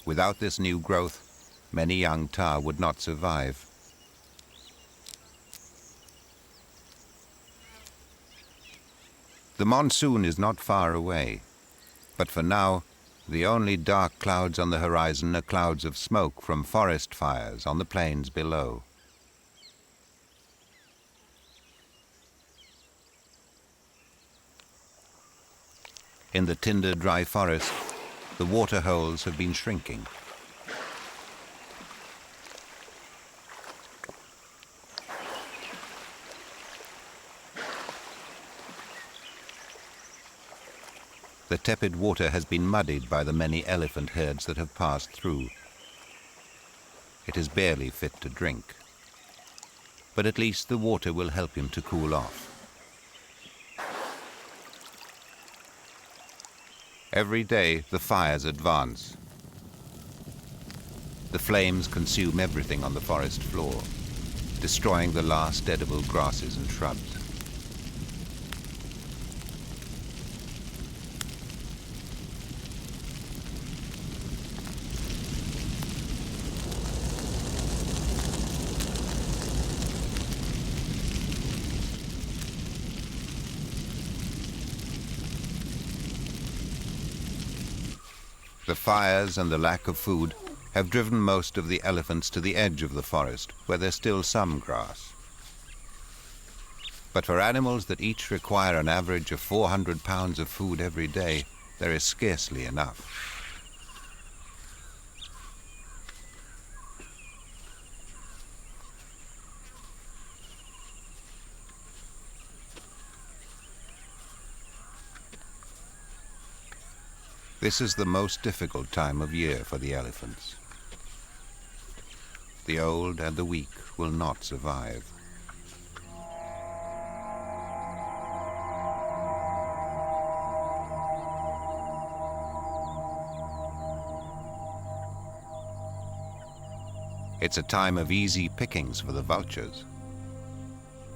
Without this new growth, many young Thaw would not survive. The monsoon is not far away, but for now, the only dark clouds on the horizon are clouds of smoke from forest fires on the plains below. In the tinder dry forest, the water holes have been shrinking. The tepid water has been muddied by the many elephant herds that have passed through. It is barely fit to drink, but at least the water will help him to cool off. Every day the fires advance. The flames consume everything on the forest floor, destroying the last edible grasses and shrubs. The fires and the lack of food have driven most of the elephants to the edge of the forest, where there's still some grass. But for animals that each require an average of 400 pounds of food every day, there is scarcely enough. This is the most difficult time of year for the elephants. The old and the weak will not survive. It's a time of easy pickings for the vultures.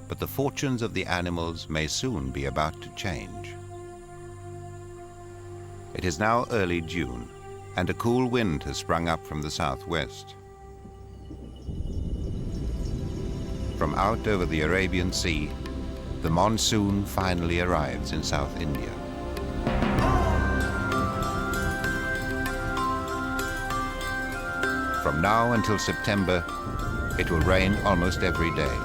But the fortunes of the animals may soon be about to change. It is now early June, and a cool wind has sprung up from the southwest. From out over the Arabian Sea, the monsoon finally arrives in South India. From now until September, it will rain almost every day.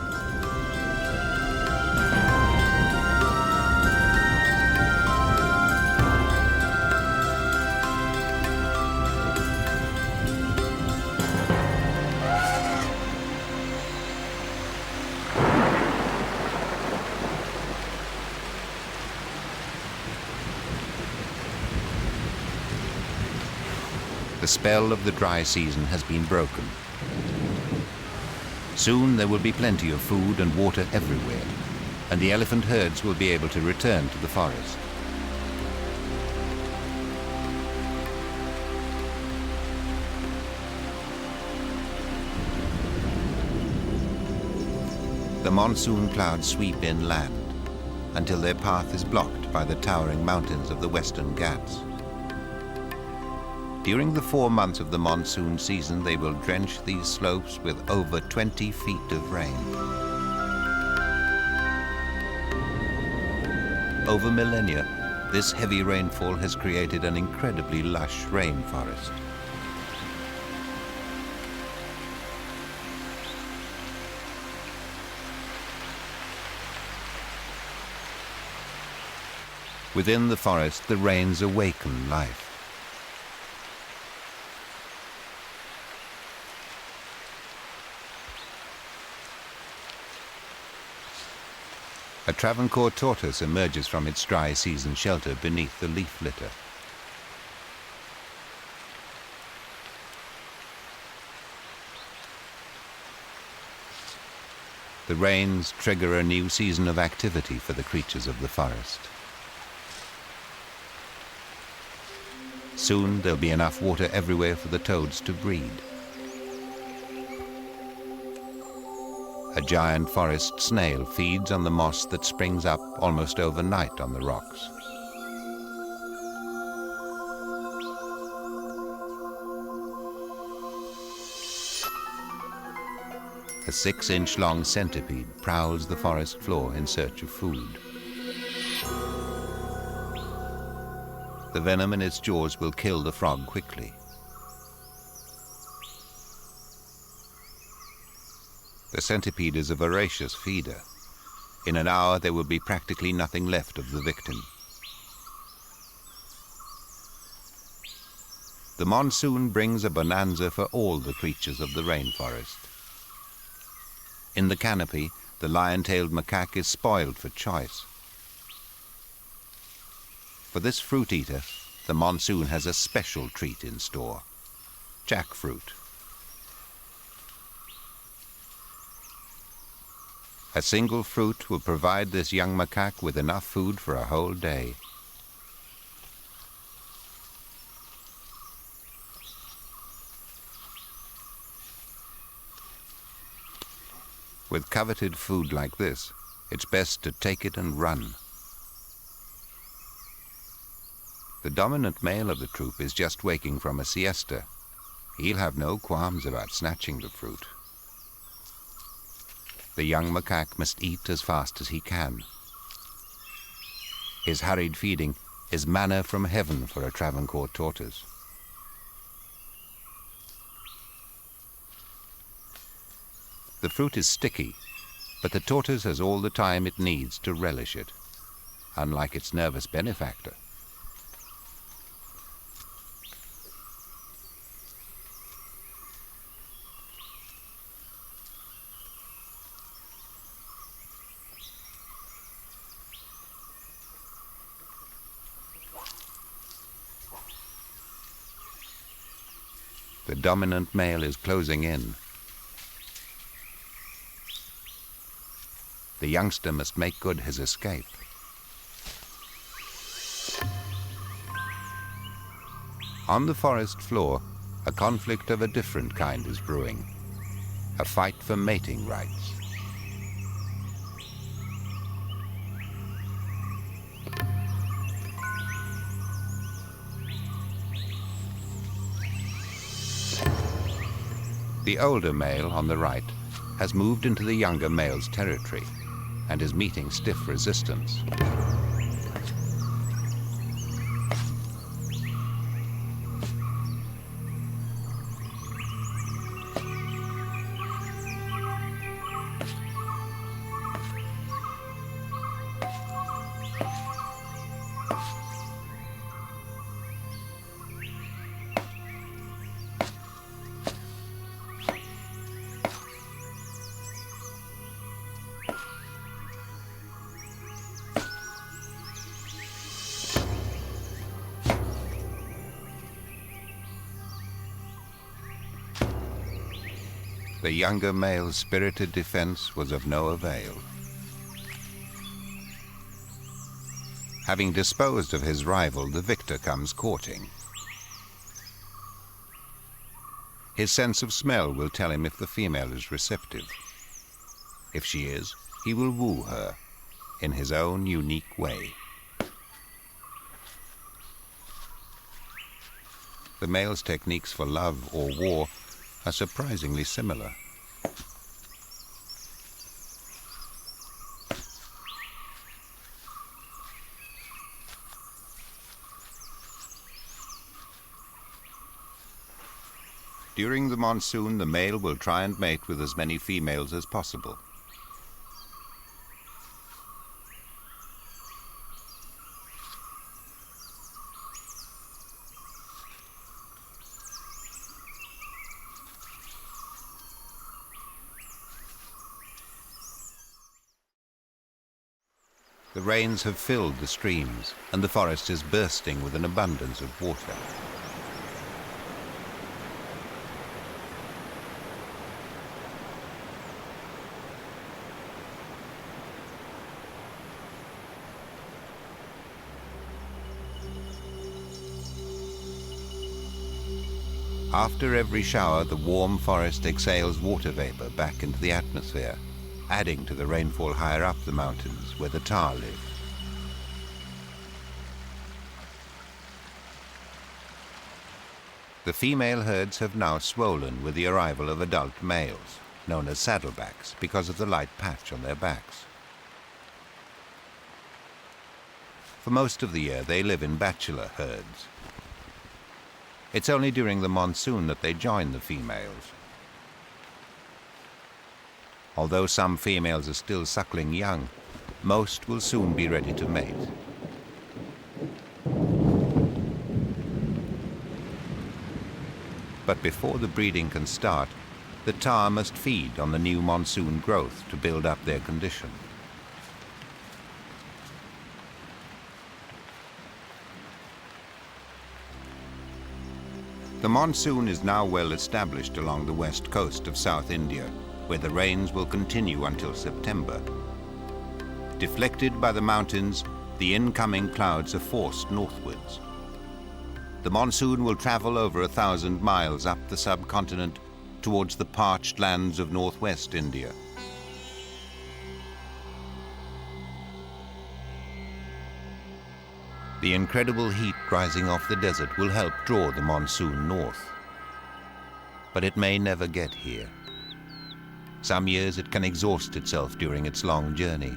The spell of the dry season has been broken. Soon there will be plenty of food and water everywhere, and the elephant herds will be able to return to the forest. The monsoon clouds sweep inland until their path is blocked by the towering mountains of the Western Ghats. During the 4 months of the monsoon season, they will drench these slopes with over 20 feet of rain. Over millennia, this heavy rainfall has created an incredibly lush rainforest. Within the forest, the rains awaken life. A Travancore tortoise emerges from its dry season shelter beneath the leaf litter. The rains trigger a new season of activity for the creatures of the forest. Soon there'll be enough water everywhere for the toads to breed. A giant forest snail feeds on the moss that springs up almost overnight on the rocks. A 6-inch-long centipede prowls the forest floor in search of food. The venom in its jaws will kill the frog quickly. The centipede is a voracious feeder. In an hour, there will be practically nothing left of the victim. The monsoon brings a bonanza for all the creatures of the rainforest. In the canopy, the lion-tailed macaque is spoiled for choice. For this fruit eater, the monsoon has a special treat in store: jackfruit. A single fruit will provide this young macaque with enough food for a whole day. With coveted food like this, it's best to take it and run. The dominant male of the troop is just waking from a siesta. He'll have no qualms about snatching the fruit. The young macaque must eat as fast as he can. His hurried feeding is manna from heaven for a Travancore tortoise. The fruit is sticky, but the tortoise has all the time it needs to relish it, unlike its nervous benefactor. The dominant male is closing in. The youngster must make good his escape. On the forest floor, a conflict of a different kind is brewing. A fight for mating rights. The older male on the right has moved into the younger male's territory and is meeting stiff resistance. The younger male's spirited defense was of no avail. Having disposed of his rival, the victor comes courting. His sense of smell will tell him if the female is receptive. If she is, he will woo her in his own unique way. The male's techniques for love or war are surprisingly similar. During the monsoon, the male will try and mate with as many females as possible. The rains have filled the streams, and the forest is bursting with an abundance of water. After every shower, the warm forest exhales water vapor back into the atmosphere, adding to the rainfall higher up the mountains where the Thaw live. The female herds have now swollen with the arrival of adult males, known as saddlebacks, because of the light patch on their backs. For most of the year, they live in bachelor herds. It's only during the monsoon that they join the females. Although some females are still suckling young, most will soon be ready to mate. But before the breeding can start, the Thaw must feed on the new monsoon growth to build up their condition. The monsoon is now well established along the west coast of South India, where the rains will continue until September. Deflected by the mountains, the incoming clouds are forced northwards. The monsoon will travel over 1,000 miles up the subcontinent towards the parched lands of northwest India. The incredible heat rising off the desert will help draw the monsoon north. But it may never get here. Some years it can exhaust itself during its long journey.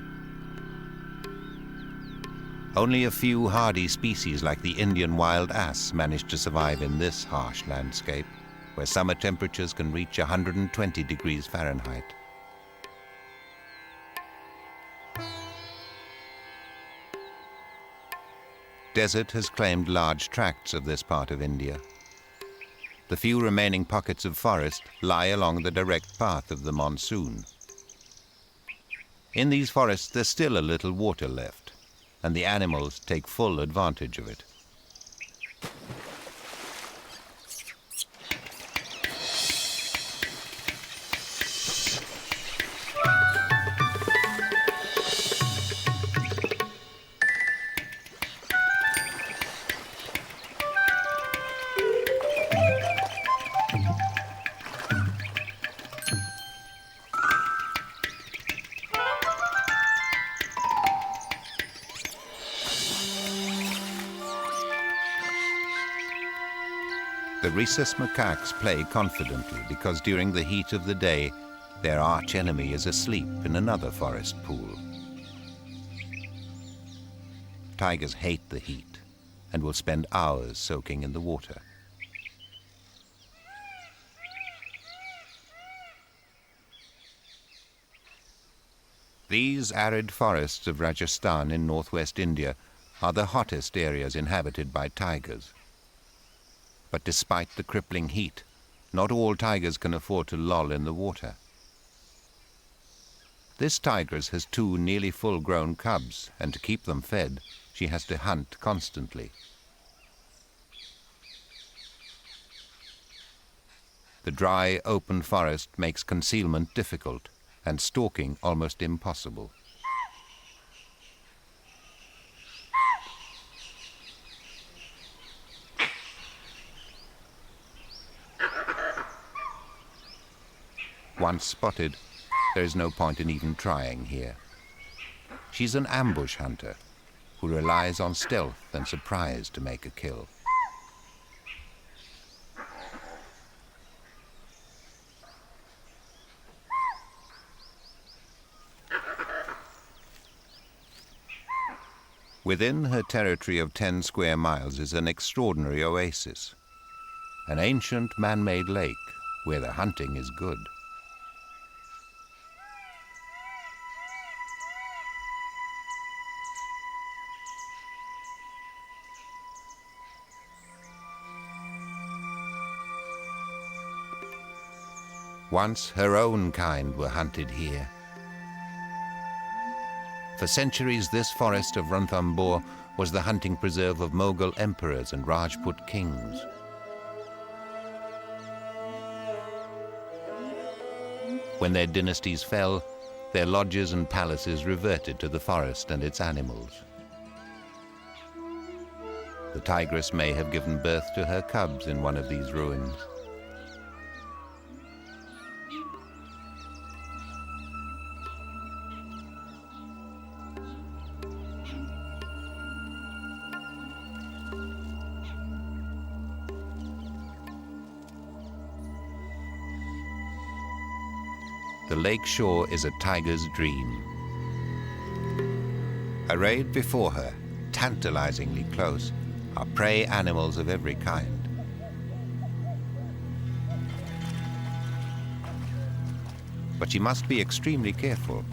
Only a few hardy species like the Indian wild ass manage to survive in this harsh landscape, where summer temperatures can reach 120 degrees Fahrenheit. Desert has claimed large tracts of this part of India. The few remaining pockets of forest lie along the direct path of the monsoon. In these forests there's still a little water left, and the animals take full advantage of it. The rhesus macaques play confidently because during the heat of the day, their arch enemy is asleep in another forest pool. Tigers hate the heat and will spend hours soaking in the water. These arid forests of Rajasthan in northwest India are the hottest areas inhabited by tigers. But despite the crippling heat, not all tigers can afford to loll in the water. This tigress has 2 nearly full-grown cubs, and to keep them fed, she has to hunt constantly. The dry, open forest makes concealment difficult and stalking almost impossible. Once spotted, there is no point in even trying here. She's an ambush hunter who relies on stealth and surprise to make a kill. Within her territory of 10 square miles is an extraordinary oasis, an ancient man-made lake where the hunting is good. Once her own kind were hunted here. For centuries, this forest of Ranthambore was the hunting preserve of Mughal emperors and Rajput kings. When their dynasties fell, their lodges and palaces reverted to the forest and its animals. The tigress may have given birth to her cubs in one of these ruins. The lake shore is a tiger's dream. Arrayed before her, tantalizingly close, are prey animals of every kind. But she must be extremely careful.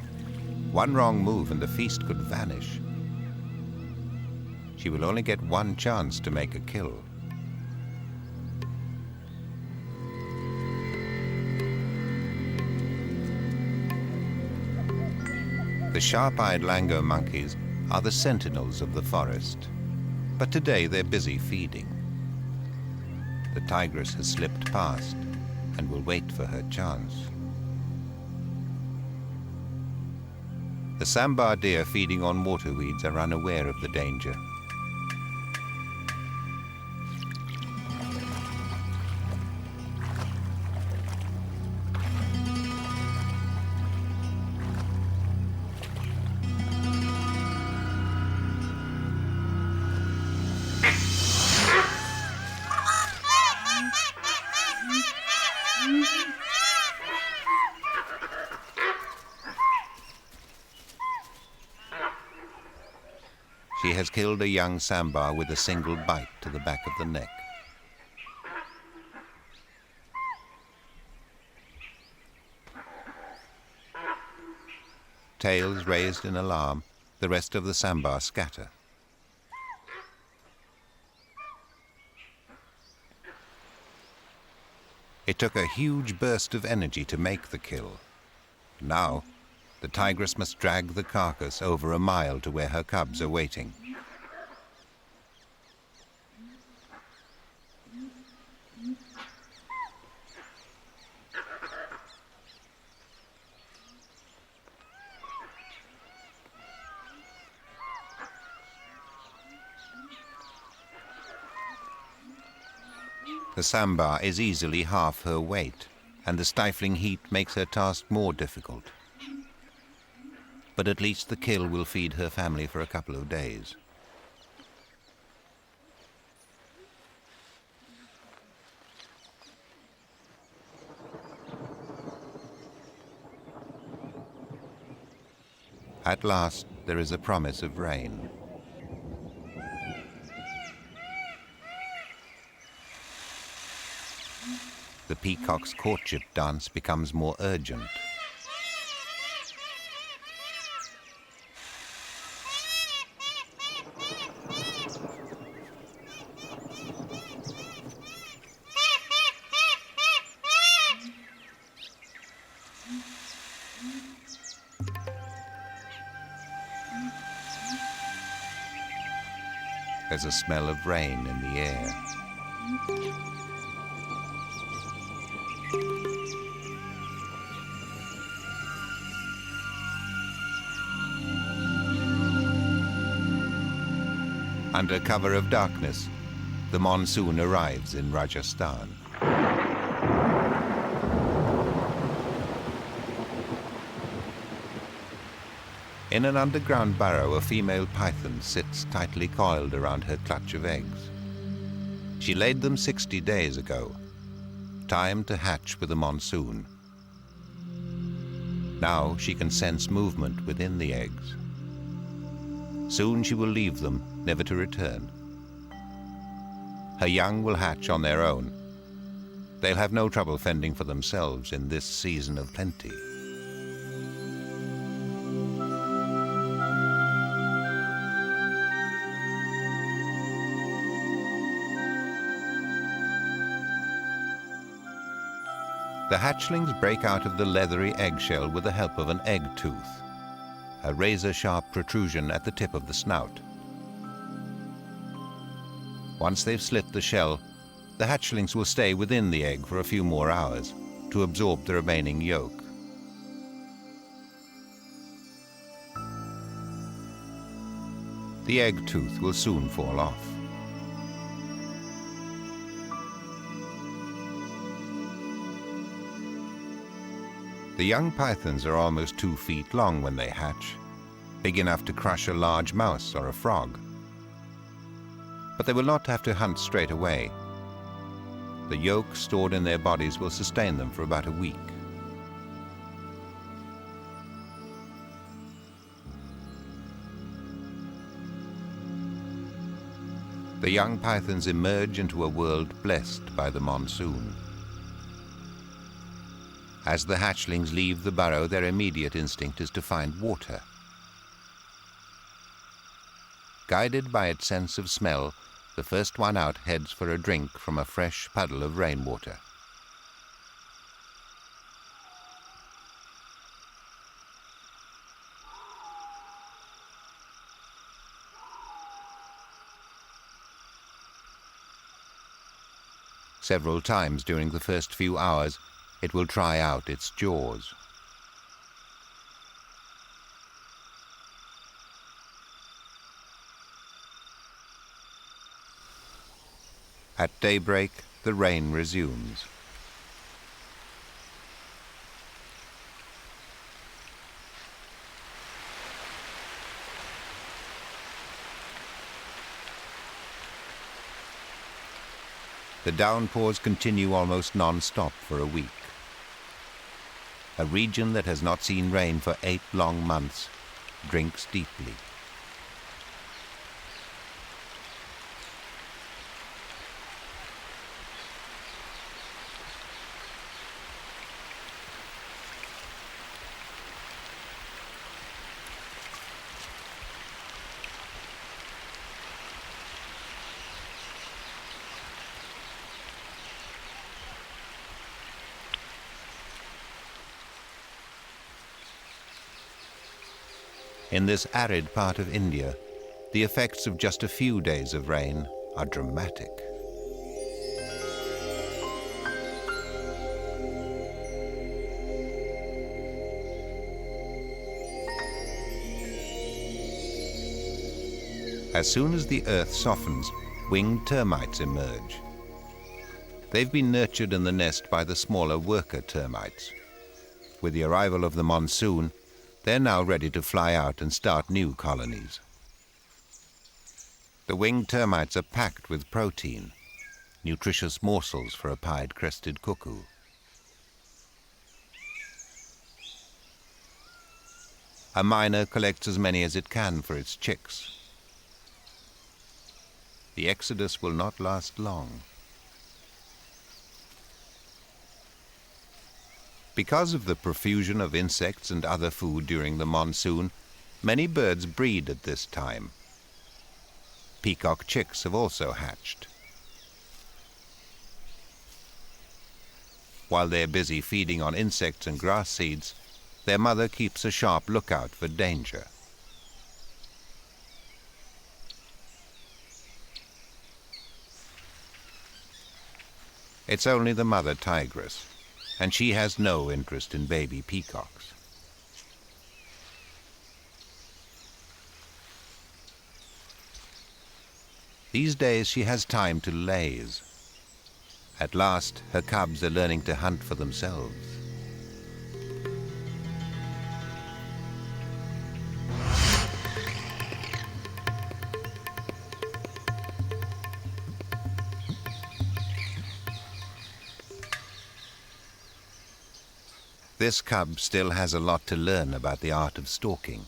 One wrong move and the feast could vanish. She will only get one chance to make a kill. The sharp-eyed lango monkeys are the sentinels of the forest, but today they're busy feeding. The tigress has slipped past and will wait for her chance. The sambar deer feeding on waterweeds are unaware of the danger. She has killed a young sambar with a single bite to the back of the neck. Tails raised in alarm, the rest of the sambar scatter. It took a huge burst of energy to make the kill. Now, the tigress must drag the carcass over a mile to where her cubs are waiting. The sambar is easily half her weight, and the stifling heat makes her task more difficult. But at least the kill will feed her family for a couple of days. At last, there is a promise of rain. The peacock's courtship dance becomes more urgent. There's a smell of rain in the air. Under cover of darkness, the monsoon arrives in Rajasthan. In an underground burrow, a female python sits tightly coiled around her clutch of eggs. She laid them 60 days ago, time to hatch with the monsoon. Now she can sense movement within the eggs. Soon she will leave them, never to return. Her young will hatch on their own. They'll have no trouble fending for themselves in this season of plenty. The hatchlings break out of the leathery eggshell with the help of an egg tooth, a razor-sharp protrusion at the tip of the snout. Once they've slit the shell, the hatchlings will stay within the egg for a few more hours to absorb the remaining yolk. The egg tooth will soon fall off. The young pythons are almost 2 feet long when they hatch, big enough to crush a large mouse or a frog. But they will not have to hunt straight away. The yolk stored in their bodies will sustain them for about a week. The young pythons emerge into a world blessed by the monsoon. As the hatchlings leave the burrow, their immediate instinct is to find water. Guided by its sense of smell, the first one out heads for a drink from a fresh puddle of rainwater. Several times during the first few hours, it will try out its jaws. At daybreak, the rain resumes. The downpours continue almost non-stop for a week. A region that has not seen rain for 8 long months drinks deeply. In this arid part of India, the effects of just a few days of rain are dramatic. As soon as the earth softens, winged termites emerge. They've been nurtured in the nest by the smaller worker termites. With the arrival of the monsoon, they're now ready to fly out and start new colonies. The winged termites are packed with protein, nutritious morsels for a pied-crested cuckoo. A miner collects as many as it can for its chicks. The exodus will not last long. Because of the profusion of insects and other food during the monsoon, many birds breed at this time. Peacock chicks have also hatched. While they're busy feeding on insects and grass seeds, their mother keeps a sharp lookout for danger. It's only the mother tigress. and she has no interest in baby peacocks. These days she has time to laze. At last, her cubs are learning to hunt for themselves. This cub still has a lot to learn about the art of stalking.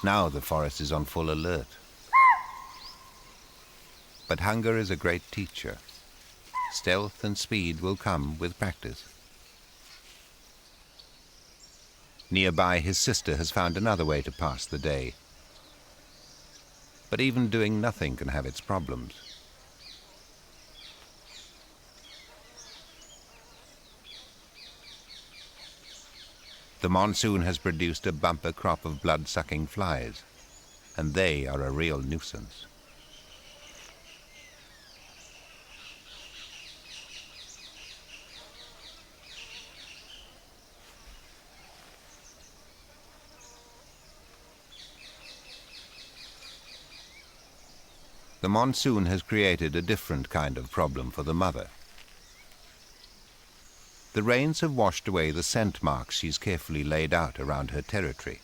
Now the forest is on full alert. But hunger is a great teacher. Stealth and speed will come with practice. Nearby, his sister has found another way to pass the day. But even doing nothing can have its problems. The monsoon has produced a bumper crop of blood-sucking flies, and they are a real nuisance. The monsoon has created a different kind of problem for the mother. The rains have washed away the scent marks she's carefully laid out around her territory.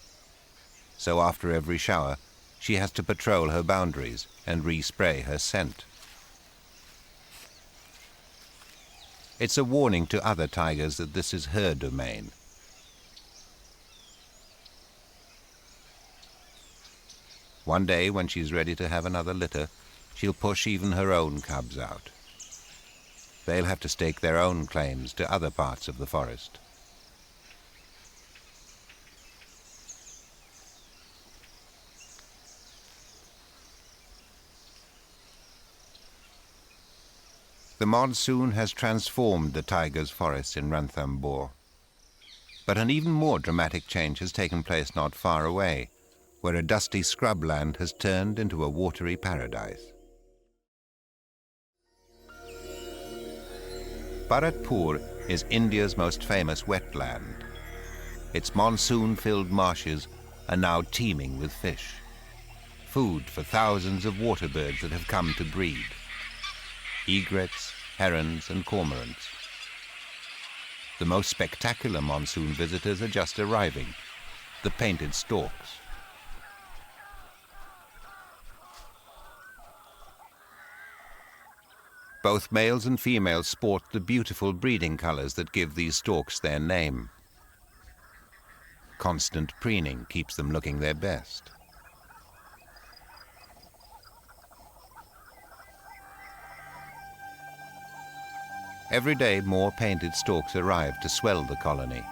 So after every shower, she has to patrol her boundaries and respray her scent. It's a warning to other tigers that this is her domain. One day, when she's ready to have another litter, she'll push even her own cubs out. They'll have to stake their own claims to other parts of the forest. The monsoon has transformed the tiger's forests in Ranthambore. But an even more dramatic change has taken place not far away, where a dusty scrubland has turned into a watery paradise. Bharatpur is India's most famous wetland. Its monsoon-filled marshes are now teeming with fish, food for thousands of water birds that have come to breed. Egrets, herons and cormorants. The most spectacular monsoon visitors are just arriving, the painted storks. Both males and females sport the beautiful breeding colors that give these storks their name. Constant preening keeps them looking their best. Every day, more painted storks arrive to swell the colony.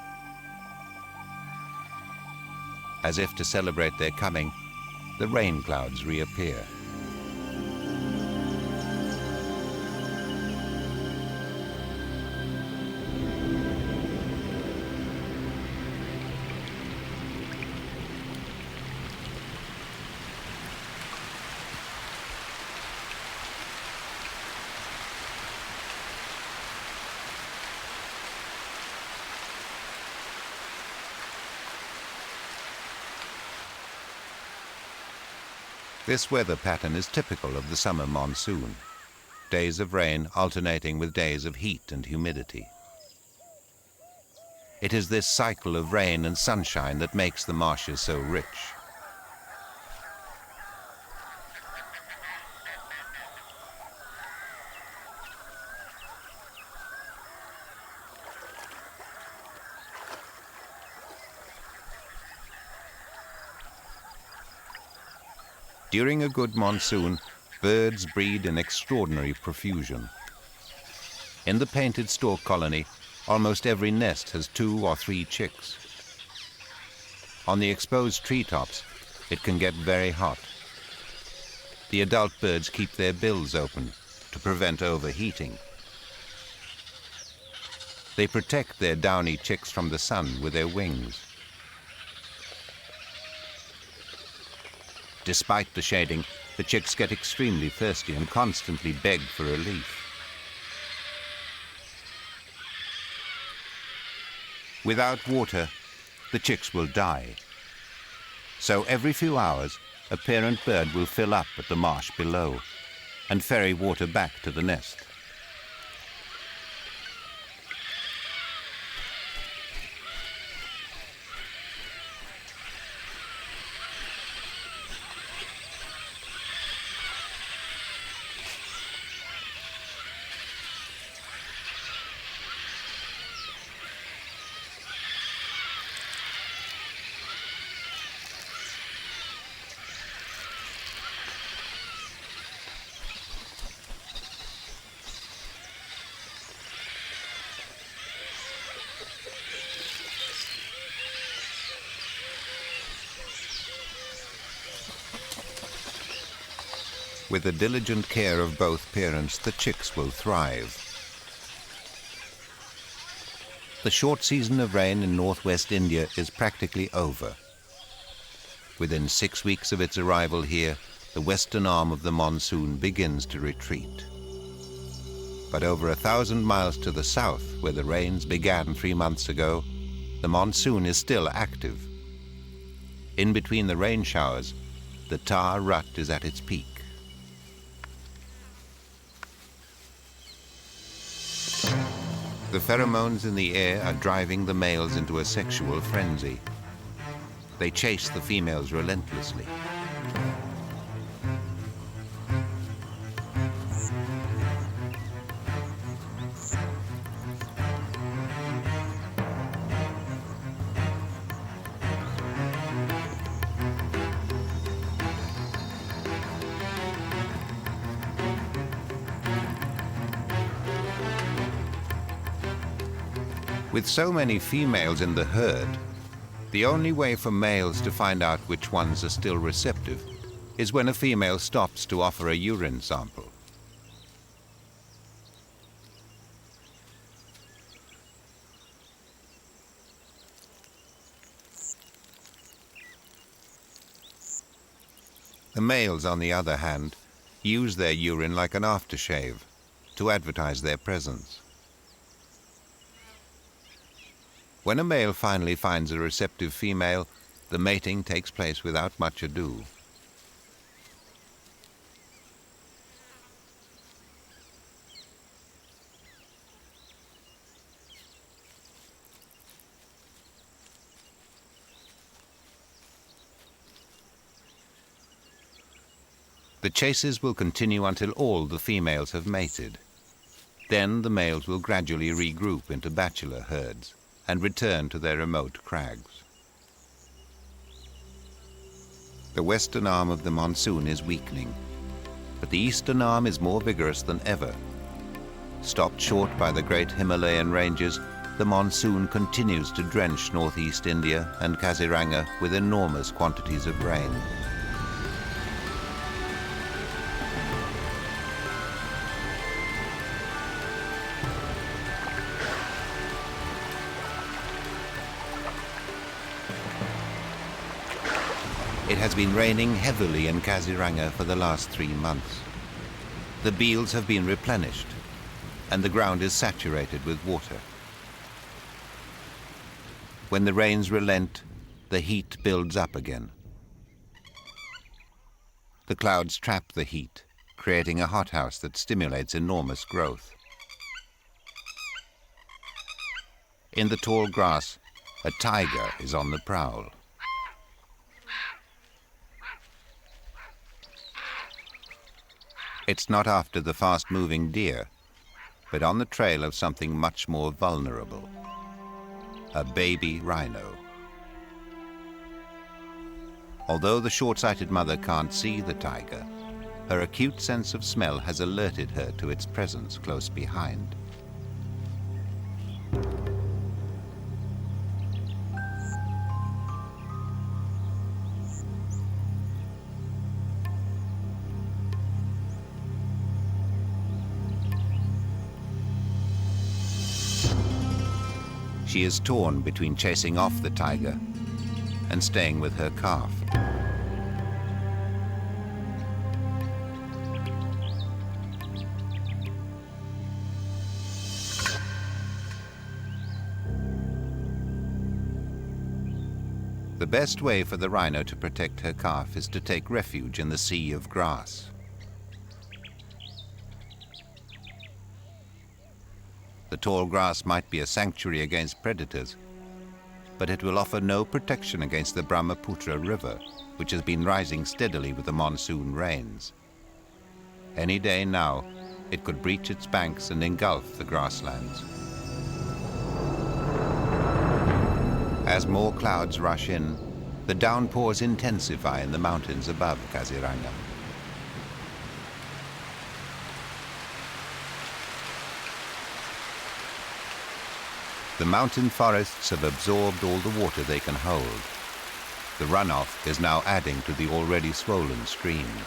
As if to celebrate their coming, the rain clouds reappear. This weather pattern is typical of the summer monsoon. Days of rain alternating with days of heat and humidity. It is this cycle of rain and sunshine that makes the marshes so rich. During a good monsoon, birds breed in extraordinary profusion. In the painted stork colony, almost every nest has 2 or 3 chicks. On the exposed treetops, it can get very hot. The adult birds keep their bills open to prevent overheating. They protect their downy chicks from the sun with their wings. Despite the shading, The chicks get extremely thirsty and constantly beg for relief. Without water, the chicks will die. So every few hours, a parent bird will fill up at the marsh below and ferry water back to the nest. With the diligent care of both parents, the chicks will thrive. The short season of rain in northwest India is practically over. Within 6 weeks of its arrival here, the western arm of the monsoon begins to retreat. But over 1,000 miles to the south, where the rains began 3 months ago, the monsoon is still active. In between the rain showers, the Thaw rut is at its peak. The pheromones in the air are driving the males into a sexual frenzy. They chase the females relentlessly. With so many females in the herd, the only way for males to find out which ones are still receptive is when a female stops to offer a urine sample. The males, on the other hand, use their urine like an aftershave to advertise their presence. When a male finally finds a receptive female, the mating takes place without much ado. The chases will continue until all the females have mated. Then the males will gradually regroup into bachelor herds and return to their remote crags. The western arm of the monsoon is weakening, but the eastern arm is more vigorous than ever. Stopped short by the great Himalayan ranges, the monsoon continues to drench northeast India and Kaziranga with enormous quantities of rain. It has been raining heavily in Kaziranga for the last 3 months. The beels have been replenished, and the ground is saturated with water. When the rains relent, the heat builds up again. The clouds trap the heat, creating a hothouse that stimulates enormous growth. In the tall grass, a tiger is on the prowl. It's not after the fast-moving deer, but on the trail of something much more vulnerable, a baby rhino. Although the short-sighted mother can't see the tiger, her acute sense of smell has alerted her to its presence close behind. She is torn between chasing off the tiger and staying with her calf. The best way for the rhino to protect her calf is to take refuge in the sea of grass. The tall grass might be a sanctuary against predators, but it will offer no protection against the Brahmaputra River, which has been rising steadily with the monsoon rains. Any day now, it could breach its banks and engulf the grasslands. As more clouds rush in, the downpours intensify in the mountains above Kaziranga. The mountain forests have absorbed all the water they can hold. The runoff is now adding to the already swollen streams.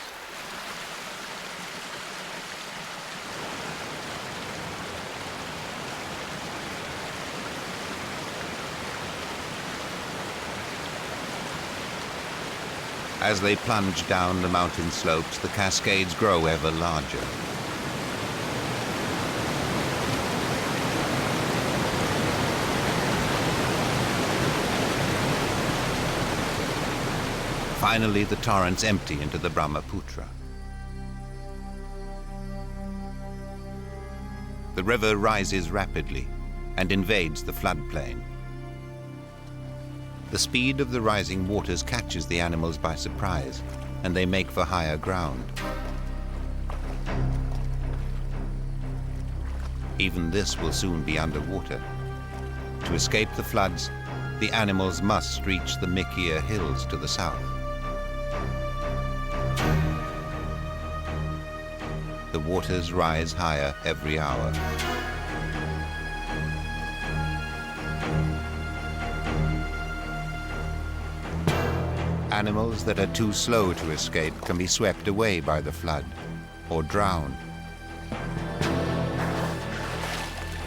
As they plunge down the mountain slopes, the cascades grow ever larger. Finally, the torrents empty into the Brahmaputra. The river rises rapidly and invades the floodplain. The speed of the rising waters catches the animals by surprise, and they make for higher ground. Even this will soon be underwater. To escape the floods, the animals must reach the Mikia Hills to the south. The waters rise higher every hour. Animals that are too slow to escape can be swept away by the flood or drowned.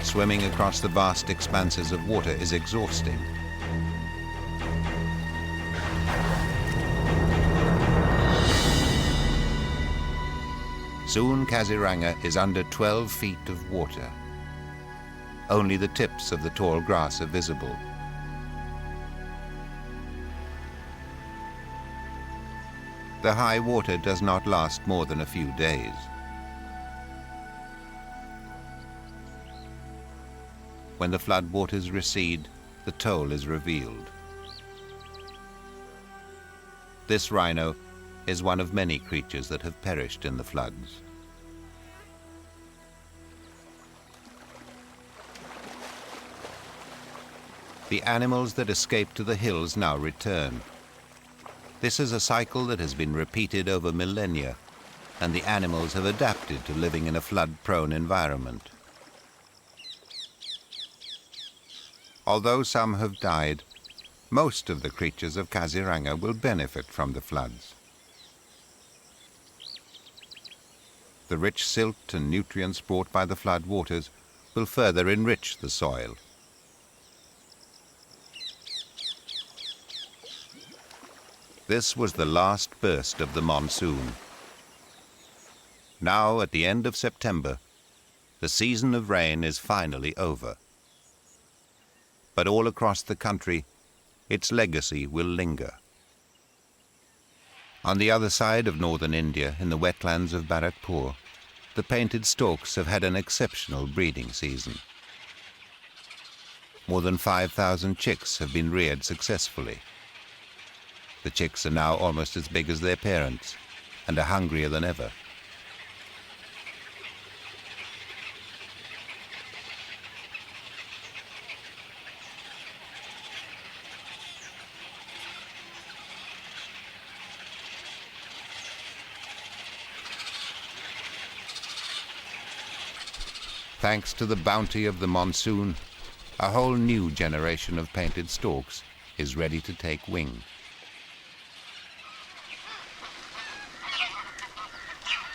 Swimming across the vast expanses of water is exhausting. Soon Kaziranga is under 12 feet of water. Only the tips of the tall grass are visible. The high water does not last more than a few days. When the flood waters recede, the toll is revealed. This rhino is one of many creatures that have perished in the floods. The animals that escaped to the hills now return. This is a cycle that has been repeated over millennia, and the animals have adapted to living in a flood-prone environment. Although some have died, most of the creatures of Kaziranga will benefit from the floods. The rich silt and nutrients brought by the flood waters will further enrich the soil. This was the last burst of the monsoon. Now, at the end of September, the season of rain is finally over. But all across the country, its legacy will linger. On the other side of northern India, in the wetlands of Barakpur, the painted storks have had an exceptional breeding season. More than 5,000 chicks have been reared successfully. The chicks are now almost as big as their parents and are hungrier than ever. Thanks to the bounty of the monsoon, a whole new generation of painted storks is ready to take wing.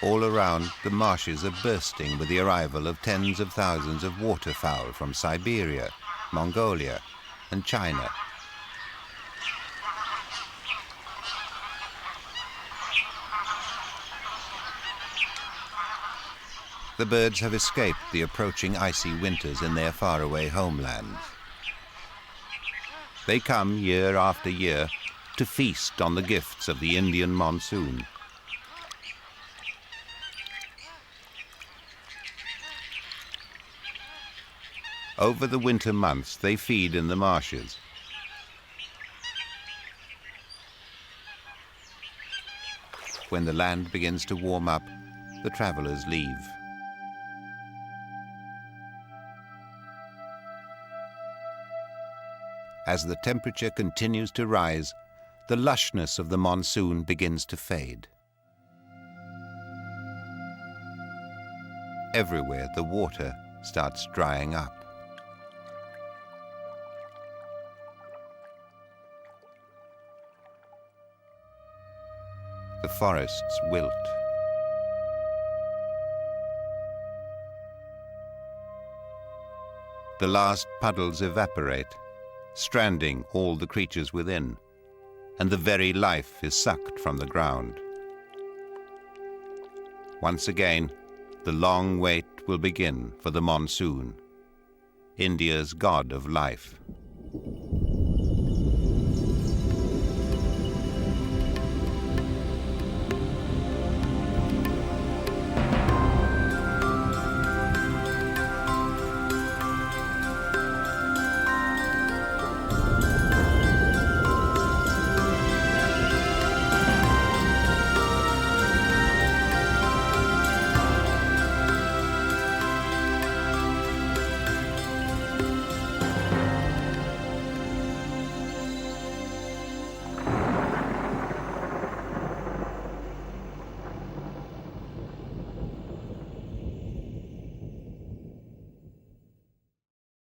All around, the marshes are bursting with the arrival of tens of thousands of waterfowl from Siberia, Mongolia, and China. The birds have escaped the approaching icy winters in their faraway homelands. They come year after year to feast on the gifts of the Indian monsoon. Over the winter months, they feed in the marshes. When the land begins to warm up, the travelers leave. As the temperature continues to rise, the lushness of the monsoon begins to fade. Everywhere, the water starts drying up. The forests wilt. The last puddles evaporate, stranding all the creatures within, and the very life is sucked from the ground. Once again, the long wait will begin for the monsoon, India's god of life.